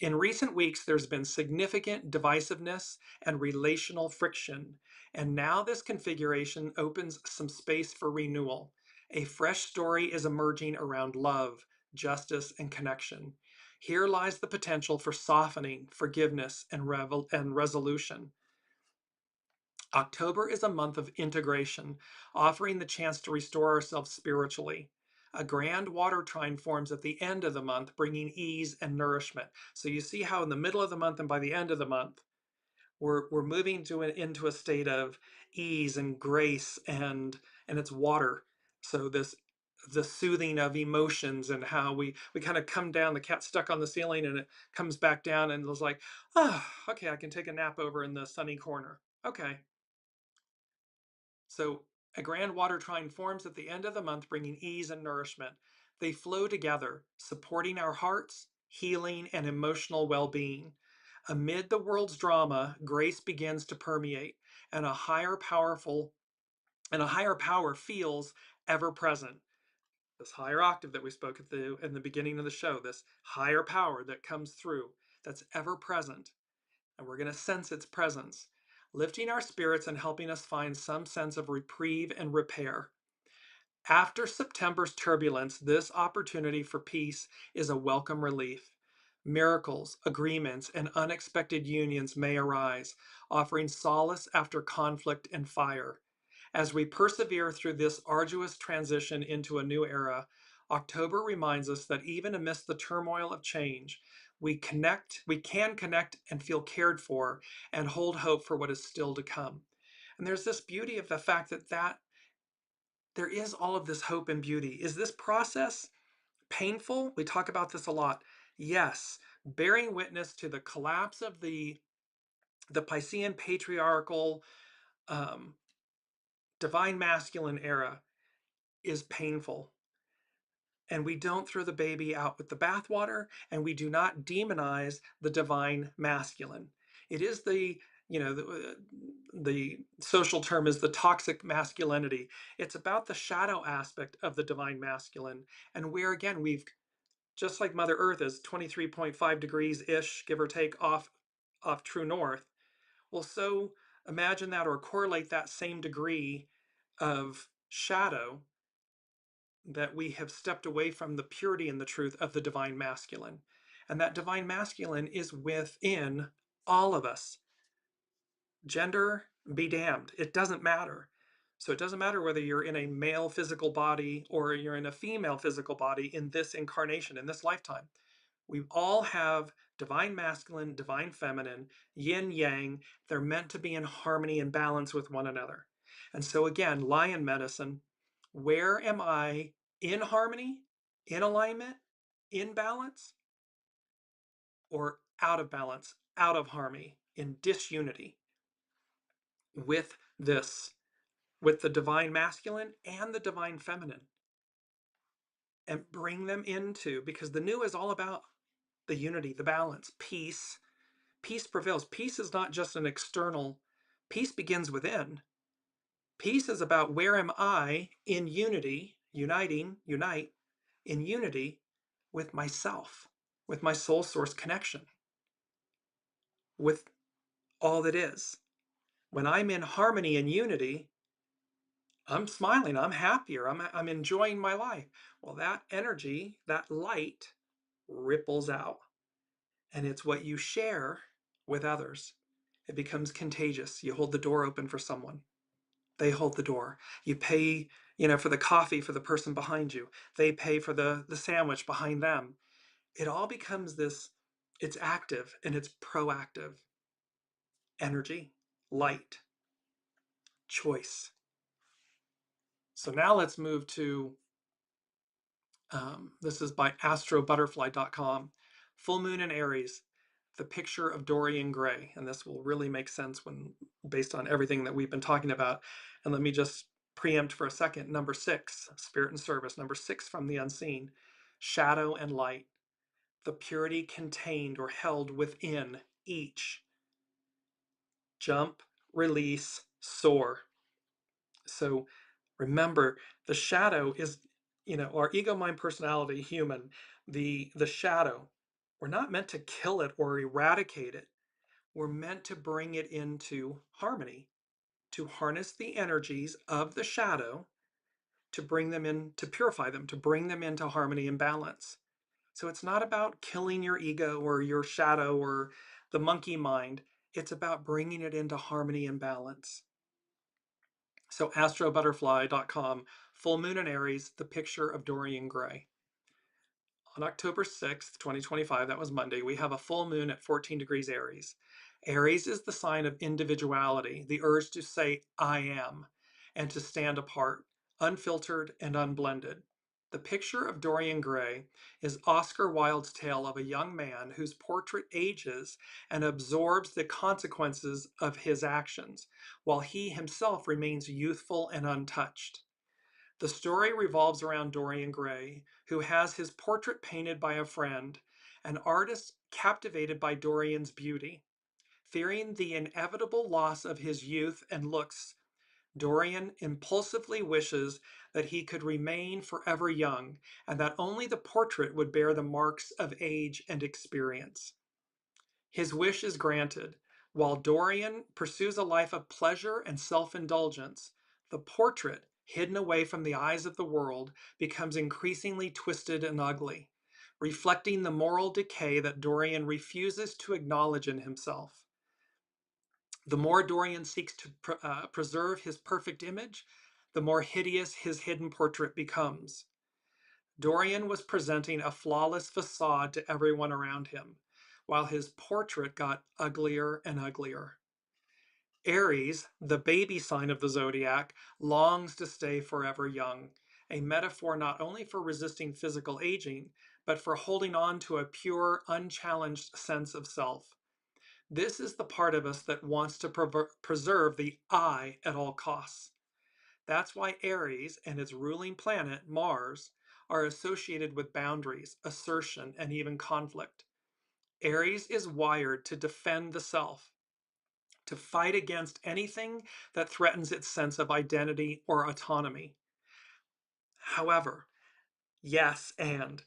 In recent weeks, there's been significant divisiveness and relational friction, and now this configuration opens some space for renewal. A fresh story is emerging around love, justice, and connection. Here lies the potential for softening, forgiveness, and resolution. October is a month of integration, offering the chance to restore ourselves spiritually. A grand water trine forms at the end of the month, bringing ease and nourishment. So you see how in the middle of the month and by the end of the month, we're moving into a state of ease and grace, and it's water. So the soothing of emotions, and how we kind of come down. The cat's stuck on the ceiling and it comes back down, and it's like, oh, okay, I can take a nap over in the sunny corner. Okay. So a grand water trine forms at the end of the month, bringing ease and nourishment. They flow together, supporting our hearts, healing, and emotional well-being. Amid the world's drama, grace begins to permeate, and a higher power feels ever present. This higher octave that we spoke in the beginning of the show, this higher power that comes through, that's ever present, and we're going to sense its presence, lifting our spirits and helping us find some sense of reprieve and repair. After September's turbulence, this opportunity for peace is a welcome relief. Miracles, agreements, and unexpected unions may arise, offering solace after conflict and fire. As we persevere through this arduous transition into a new era, October reminds us that even amidst the turmoil of change, we can connect and feel cared for and hold hope for what is still to come. And there's this beauty of the fact that there is all of this hope and beauty. Is this process painful? We talk about this a lot. Yes, bearing witness to the collapse of the Piscean patriarchal um, divine masculine era is painful. And we don't throw the baby out with the bathwater, and we do not demonize the divine masculine. It is the social term is the toxic masculinity. It's about the shadow aspect of the divine masculine, and where again we've, just like Mother Earth is 23.5 degrees ish, give or take, off true north. Well, so imagine that, or correlate that same degree of shadow, that we have stepped away from the purity and the truth of the divine masculine. And that divine masculine is within all of us. Gender be damned. It doesn't matter. So it doesn't matter whether you're in a male physical body or you're in a female physical body in this incarnation, in this lifetime. We all have divine masculine, divine feminine, yin yang. They're meant to be in harmony and balance with one another. And so again, lion medicine, where am I in harmony, in alignment, in balance, or out of balance, out of harmony, in disunity with this, with the divine masculine and the divine feminine, and bring them into, because the new is all about the unity, the balance, peace. Peace prevails. Peace is not just an external, peace begins within. Peace is about where am I in unity, unite in unity with myself, with my soul source connection, with all that is. When I'm in harmony and unity, I'm smiling, I'm happier, I'm enjoying my life. Well, that energy, that light ripples out, and it's what you share with others. It becomes contagious. You hold the door open for someone. They hold the door. You pay, for the coffee for the person behind you. They pay for the sandwich behind them. It all becomes this, it's active and it's proactive energy, light, choice. So now let's move to, this is by astrobutterfly.com, Full Moon in Aries, the picture of Dorian Gray. And this will really make sense when, based on everything that we've been talking about. And let me just preempt for a second. Number 6, Spirit and Service. Number 6 from the unseen, shadow and light, the purity contained or held within each. Jump, release, soar. So remember, the shadow is, our ego, mind, personality, human, the shadow. We're not meant to kill it or eradicate it. We're meant to bring it into harmony, to harness the energies of the shadow, to bring them in, to purify them, to bring them into harmony and balance. So it's not about killing your ego or your shadow or the monkey mind. It's about bringing it into harmony and balance. So astrobutterfly.com, full moon in Aries, the picture of Dorian Gray. On October 6th, 2025, that was Monday, we have a full moon at 14 degrees Aries. Aries is the sign of individuality, the urge to say, I am, and to stand apart, unfiltered and unblended. The picture of Dorian Gray is Oscar Wilde's tale of a young man whose portrait ages and absorbs the consequences of his actions, while he himself remains youthful and untouched. The story revolves around Dorian Gray, who has his portrait painted by a friend, an artist captivated by Dorian's beauty. Fearing the inevitable loss of his youth and looks, Dorian impulsively wishes that he could remain forever young and that only the portrait would bear the marks of age and experience. His wish is granted. While Dorian pursues a life of pleasure and self-indulgence, the portrait, hidden away from the eyes of the world, becomes increasingly twisted and ugly, reflecting the moral decay that Dorian refuses to acknowledge in himself. The more Dorian seeks to preserve his perfect image, the more hideous his hidden portrait becomes. Dorian was presenting a flawless facade to everyone around him, while his portrait got uglier and uglier. Aries, the baby sign of the zodiac, longs to stay forever young, a metaphor not only for resisting physical aging, but for holding on to a pure, unchallenged sense of self. This is the part of us that wants to preserve the I at all costs. That's why Aries and its ruling planet, Mars, are associated with boundaries, assertion, and even conflict. Aries is wired to defend the self, to fight against anything that threatens its sense of identity or autonomy. However, yes, and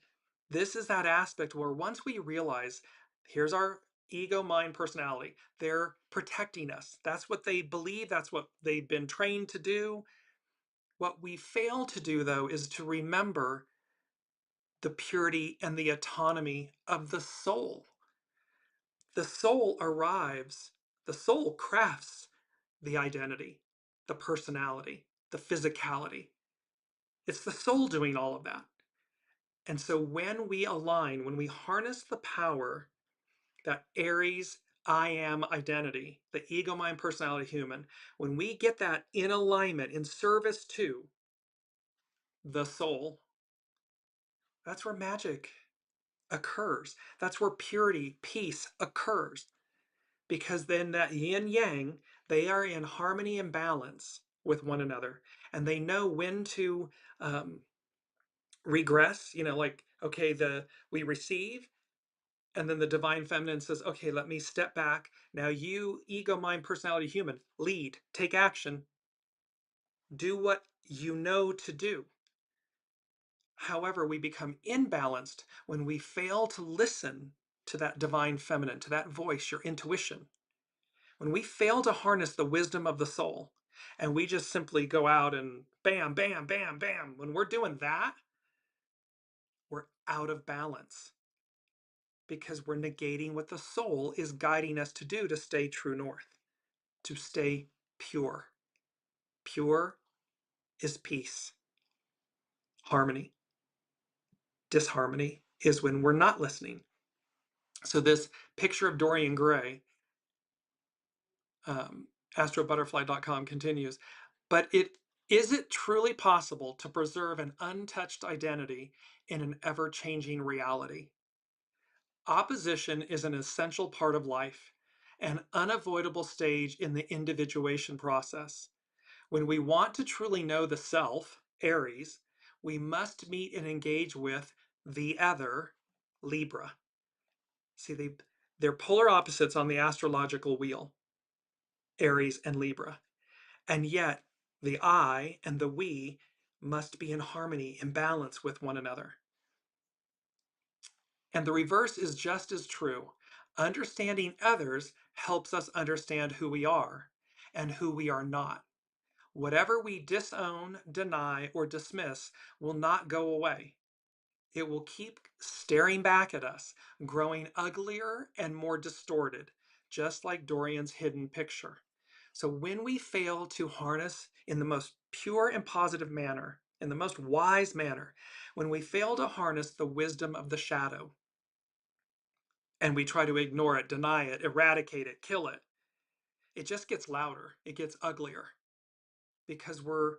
this is that aspect where once we realize, here's our ego, mind, personality, they're protecting us. That's what they believe, that's what they've been trained to do. What we fail to do, though, is to remember the purity and the autonomy of the soul. The soul arrives, the soul crafts the identity, the personality, the physicality. It's the soul doing all of that. And so when we align, when we harness the power that Aries I am identity, the ego, mind, personality, human, when we get that in alignment, in service to the soul, that's where magic occurs. That's where purity, peace occurs. Because then that yin yang, they are in harmony and balance with one another. And they know when to regress, like, okay, we receive, and then the divine feminine says, okay, let me step back. Now you, ego, mind, personality, human, lead, take action, do what you know to do. However, we become imbalanced when we fail to listen to that divine feminine, to that voice, your intuition. When we fail to harness the wisdom of the soul and we just simply go out and bam, bam, bam, bam, when we're doing that, we're out of balance because we're negating what the soul is guiding us to do to stay true north, to stay pure. Pure is peace, harmony. Disharmony is when we're not listening. So this picture of Dorian Gray, astrobutterfly.com continues, but is it truly possible to preserve an untouched identity in an ever-changing reality? Opposition is an essential part of life, an unavoidable stage in the individuation process. When we want to truly know the self, Aries, we must meet and engage with the other, Libra. See, they're polar opposites on the astrological wheel, Aries and Libra. And yet, the I and the we must be in harmony, in balance with one another. And the reverse is just as true. Understanding others helps us understand who we are and who we are not. Whatever we disown, deny, or dismiss will not go away. It will keep staring back at us, growing uglier and more distorted, just like Dorian's hidden picture. So when we fail to harness in the most pure and positive manner in the most wise manner, when we fail to harness the wisdom of the shadow and we try to ignore it, deny it, eradicate it, kill it, it just gets louder. It gets uglier because we're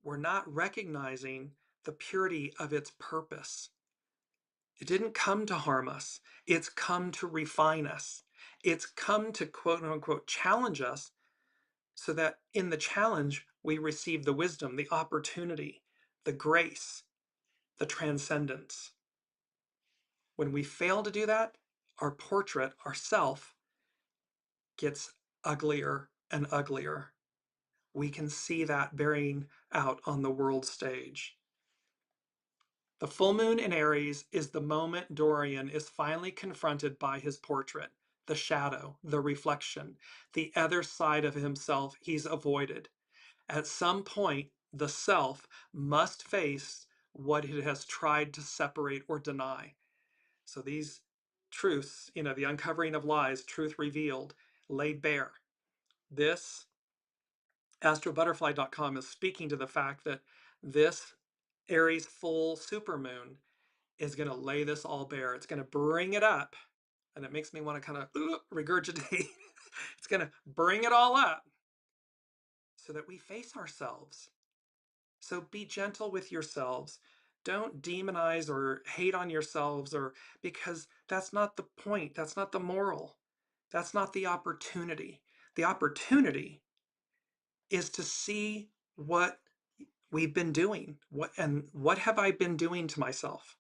not recognizing the purity of its purpose. It didn't come to harm us. It's come to refine us. It's come to quote unquote challenge us so that in the challenge we receive the wisdom, the opportunity, the grace, the transcendence. When we fail to do that, our portrait, our self, gets uglier and uglier. We can see that bearing out on the world stage. The full moon in Aries is the moment Dorian is finally confronted by his portrait, the shadow, the reflection, the other side of himself he's avoided. At some point, the self must face what it has tried to separate or deny. So these truths, the uncovering of lies, truth revealed, laid bare. This astrobutterfly.com is speaking to the fact that this Aries full supermoon is going to lay this all bare. It's going to bring it up, and it makes me want to kind of regurgitate. It's going to bring it all up so that we face ourselves. So be gentle with yourselves. Don't demonize or hate on yourselves, or because that's not the point. That's not the moral. That's not the opportunity. The opportunity is to see what we've been doing. What have I been doing to myself?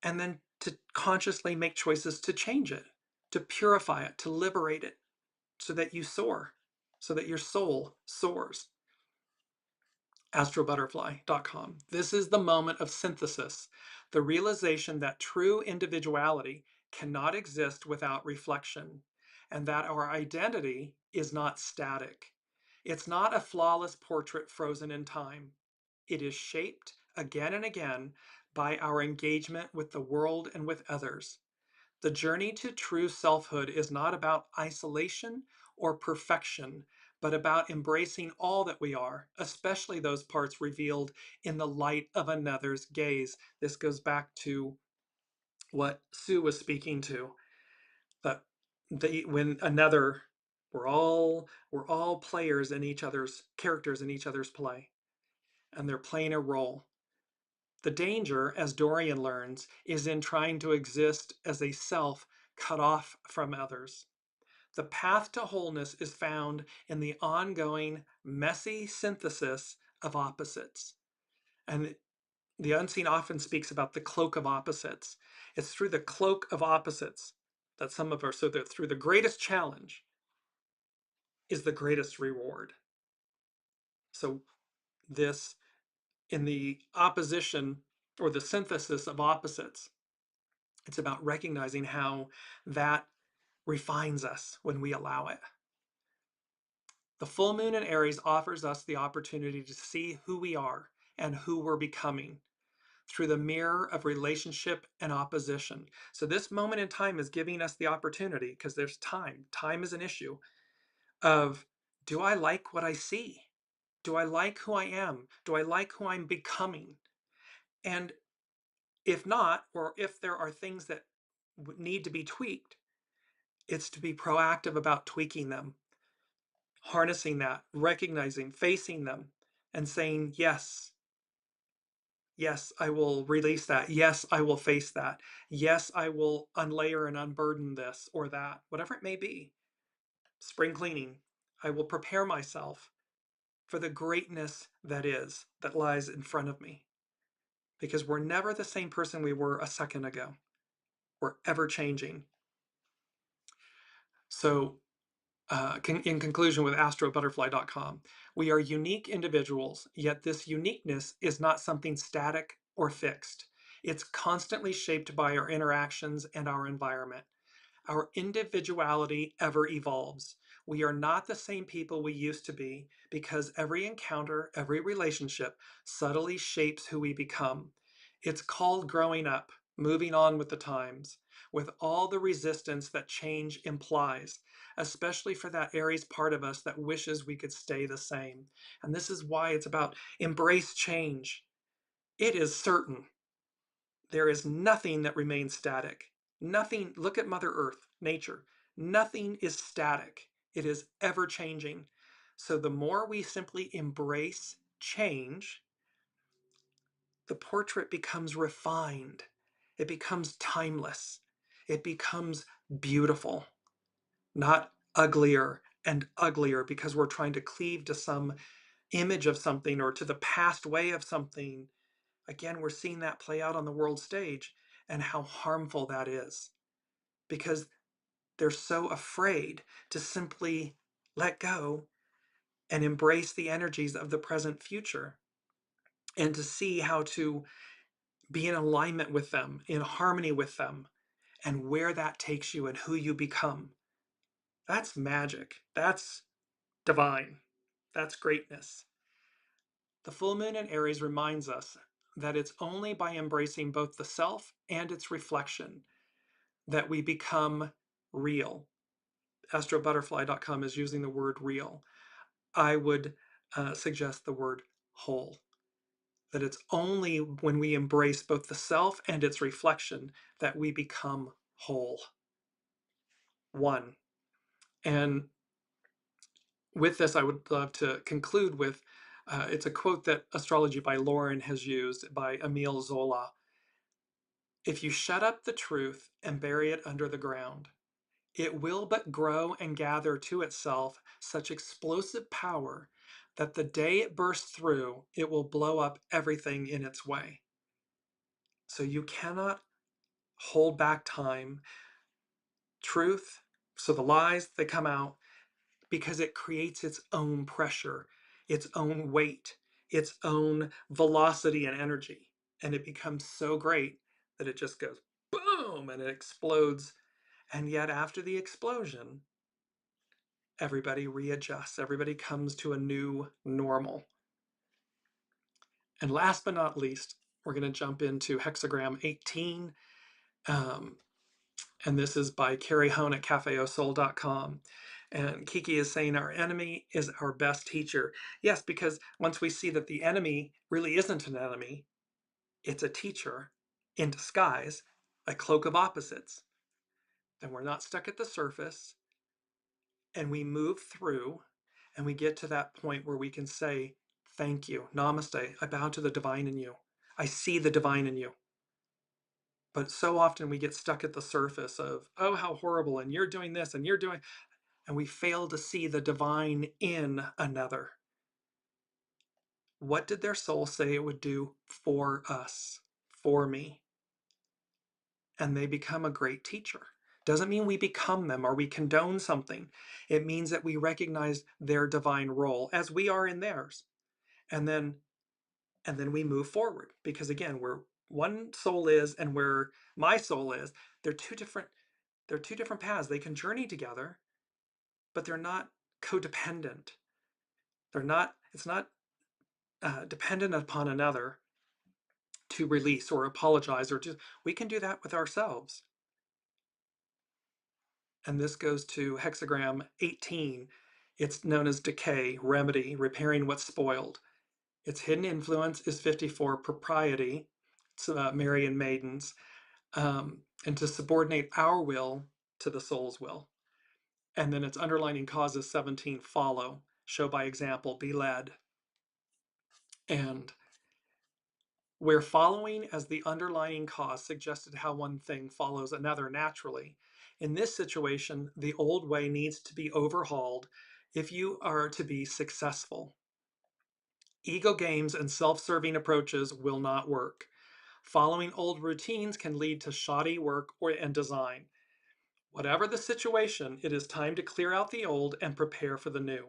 And then to consciously make choices to change it, to purify it, to liberate it, so that you soar, so that your soul soars. astrobutterfly.com. This is the moment of synthesis, the realization that true individuality cannot exist without reflection, and that our identity is not static. It's not a flawless portrait frozen in time. It is shaped again and again by our engagement with the world and with others. The journey to true selfhood is not about isolation or perfection, but about embracing all that we are, especially those parts revealed in the light of another's gaze. This goes back to what Sue was speaking to, that when another, we're all players in each other's characters in each other's play, and they're playing a role. The danger, as Dorian learns, is in trying to exist as a self cut off from others. The path to wholeness is found in the ongoing, messy synthesis of opposites. And the unseen often speaks about the cloak of opposites. It's through the cloak of opposites that so that through the greatest challenge is the greatest reward. So this, in the opposition or the synthesis of opposites, it's about recognizing how that refines us when we allow it. The full moon in Aries offers us the opportunity to see who we are and who we're becoming through the mirror of relationship and opposition. So this moment in time is giving us the opportunity, because there's time. Time is an issue of, do I like what I see? Do I like who I am? Do I like who I'm becoming? And if not, or if there are things that need to be tweaked, it's to be proactive about tweaking them, harnessing that, recognizing, facing them, and saying, yes, yes, I will release that. Yes, I will face that. Yes, I will unlayer and unburden this or that, whatever it may be. Spring cleaning. I will prepare myself for the greatness that lies in front of me. Because we're never the same person we were a second ago. We're ever changing. So in conclusion, with astrobutterfly.com, we are unique individuals, yet this uniqueness is not something static or fixed. It's constantly shaped by our interactions and our environment. Our individuality ever evolves. We are not the same people we used to be, because every encounter, every relationship subtly shapes who we become. It's called growing up. moving on with the times, with all the resistance that change implies, especially for that Aries part of us that wishes we could stay the same. And this is why it's about embrace change. It is certain. There is nothing that remains static. Nothing, look at Mother Earth, nature. Nothing is static. It is ever changing. So the more we simply embrace change, the portrait becomes refined. It becomes timeless. It becomes beautiful, not uglier and uglier because we're trying to cleave to some image of something or to the past way of something. Again, we're seeing that play out on the world stage and how harmful that is because they're so afraid to simply let go and embrace the energies of the present future and to see how to be in alignment with them, in harmony with them, and where that takes you and who you become. That's magic. That's divine. That's greatness. The full moon in Aries reminds us that it's only by embracing both the self and its reflection that we become real. astrobutterfly.com is using the word real. I would suggest the word whole. That it's only when we embrace both the self and its reflection that we become whole. One. And with this, I would love to conclude with it's a quote that Astrology by Lauren has used by Emile Zola. If you shut up the truth and bury it under the ground, it will but grow and gather to itself such explosive power that the day it bursts through, it will blow up everything in its way. So you cannot hold back time, truth. So the lies, they come out because it creates its own pressure, its own weight, its own velocity and energy. And it becomes so great that it just goes boom and it explodes. And yet after the explosion, everybody readjusts, everybody comes to a new normal. And last but not least, we're going to jump into hexagram 18. And this is by Carrie Hone at KAPOW. And Kiki is saying our enemy is our best teacher. Yes, because once we see that the enemy really isn't an enemy, it's a teacher in disguise, a cloak of opposites, then we're not stuck at the surface and we move through and we get to that point where we can say, thank you, namaste, I bow to the divine in you. I see the divine in you. But so often we get stuck at the surface of, oh, how horrible, and you're doing this, and you're doing, and we fail to see the divine in another. What did their soul say it would do for us, for me? And they become a great teacher. Doesn't mean we become them or we condone something. It means that we recognize their divine role as we are in theirs. And then we move forward because again, where one soul is and where my soul is, they're two different paths. They can journey together, but they're not codependent. It's not dependent upon another to release or apologize or just, we can do that with ourselves. And this goes to hexagram 18. It's known as decay, remedy, repairing what's spoiled. Its hidden influence is 54, propriety. It's Marian maidens. And to subordinate our will to the soul's will. And then its underlining cause is 17, follow, show by example, be led. And where following as the underlying cause suggested how one thing follows another naturally, in this situation, the old way needs to be overhauled if you are to be successful. Ego games and self-serving approaches will not work. Following old routines can lead to shoddy work and design. Whatever the situation, it is time to clear out the old and prepare for the new.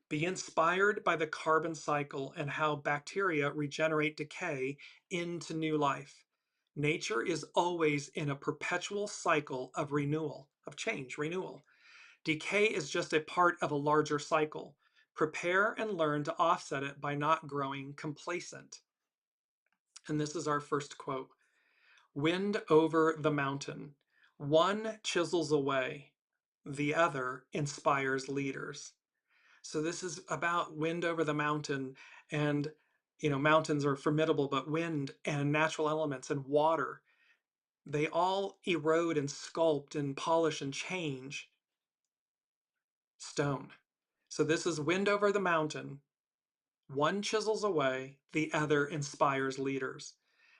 Be inspired by the carbon cycle and how bacteria regenerate decay into new life. Nature is always in a perpetual cycle of renewal, of change, renewal. Decay is just a part of a larger cycle. Prepare and learn to offset it by not growing complacent. And this is our first quote. Wind over the mountain. One chisels away, the other inspires leaders. So this is about wind over the mountain. And, mountains are formidable, but wind and natural elements and water, they all erode and sculpt and polish and change stone. So this is wind over the mountain. One chisels away, the other inspires leaders.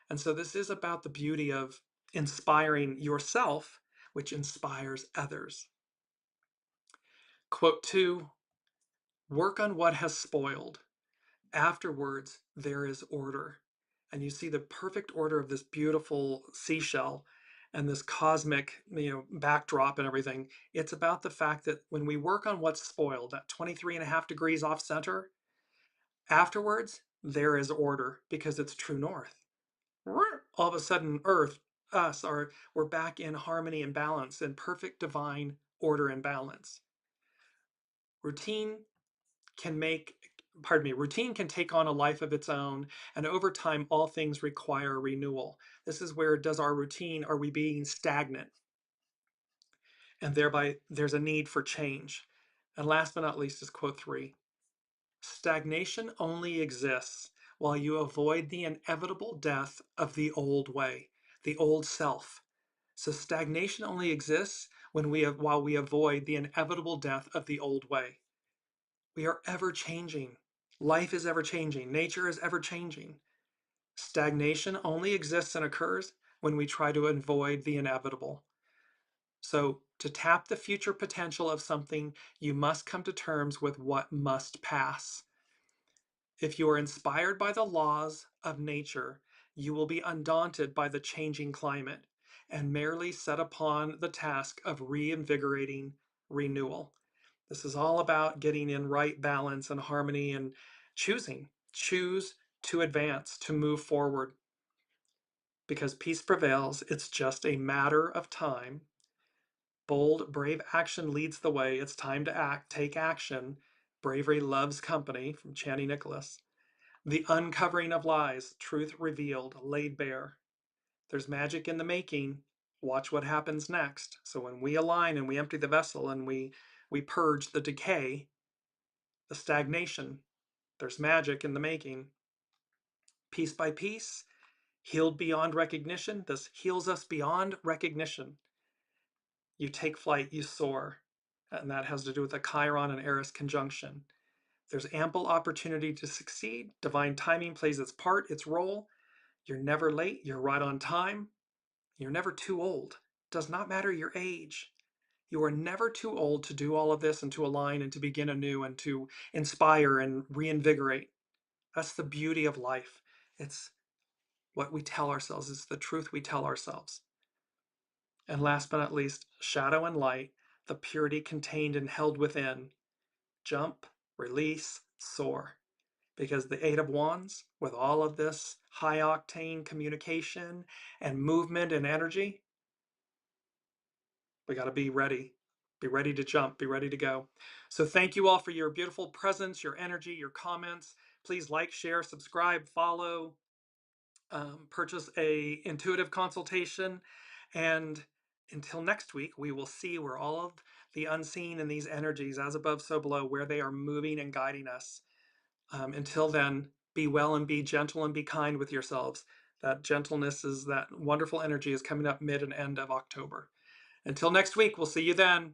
And so this is about the beauty of inspiring yourself, which inspires others. Quote 2, work on what has spoiled. Afterwards, there is order. And you see the perfect order of this beautiful seashell and this cosmic, backdrop and everything. It's about the fact that when we work on what's spoiled, that 23.5 degrees off center, afterwards, there is order because it's true north. All of a sudden, Earth, we're back in harmony and balance, in perfect divine order and balance. Routine can take on a life of its own, and over time, all things require renewal. This is where are we being stagnant? And thereby, there's a need for change. And last but not least is quote 3. Stagnation only exists while you avoid the inevitable death of the old way, the old self. So stagnation only exists while we avoid the inevitable death of the old way. We are ever changing. Life is ever changing. Nature is ever changing. Stagnation only exists and occurs when we try to avoid the inevitable. So to tap the future potential of something, you must come to terms with what must pass. If you are inspired by the laws of nature, you will be undaunted by the changing climate and merely set upon the task of reinvigorating renewal. This is all about getting in right balance and harmony and choose to advance, to move forward. Because peace prevails, it's just a matter of time. Bold, brave action leads the way. It's time to act, take action. Bravery loves company, from Channy Nicholas. The uncovering of lies, truth revealed, laid bare. There's magic in the making. Watch what happens next. So when we align and we empty the vessel and we purge the decay, the stagnation, there's magic in the making. Piece by piece, healed beyond recognition. This heals us beyond recognition. You take flight, you soar. And that has to do with the Chiron and Aries conjunction. There's ample opportunity to succeed. Divine timing plays its part, its role. You're never late. You're right on time. You're never too old. Does not matter your age. You are never too old to do all of this and to align and to begin anew and to inspire and reinvigorate. That's the beauty of life. It's what we tell ourselves. It's the truth we tell ourselves. And last but not least, shadow and light, the purity contained and held within. Jump, release, soar. Because the Eight of Wands, with all of this high octane communication and movement and energy, we got to be ready. Be ready to jump, be ready to go. So thank you all for your beautiful presence, your energy, your comments. Please like, share, subscribe, follow, purchase a intuitive consultation. And until next week, we will see where all of the unseen and these energies, as above, so below, where they are moving and guiding us. Until then, be well and be gentle and be kind with yourselves. That gentleness is that wonderful energy is coming up mid and end of October. Until next week, we'll see you then.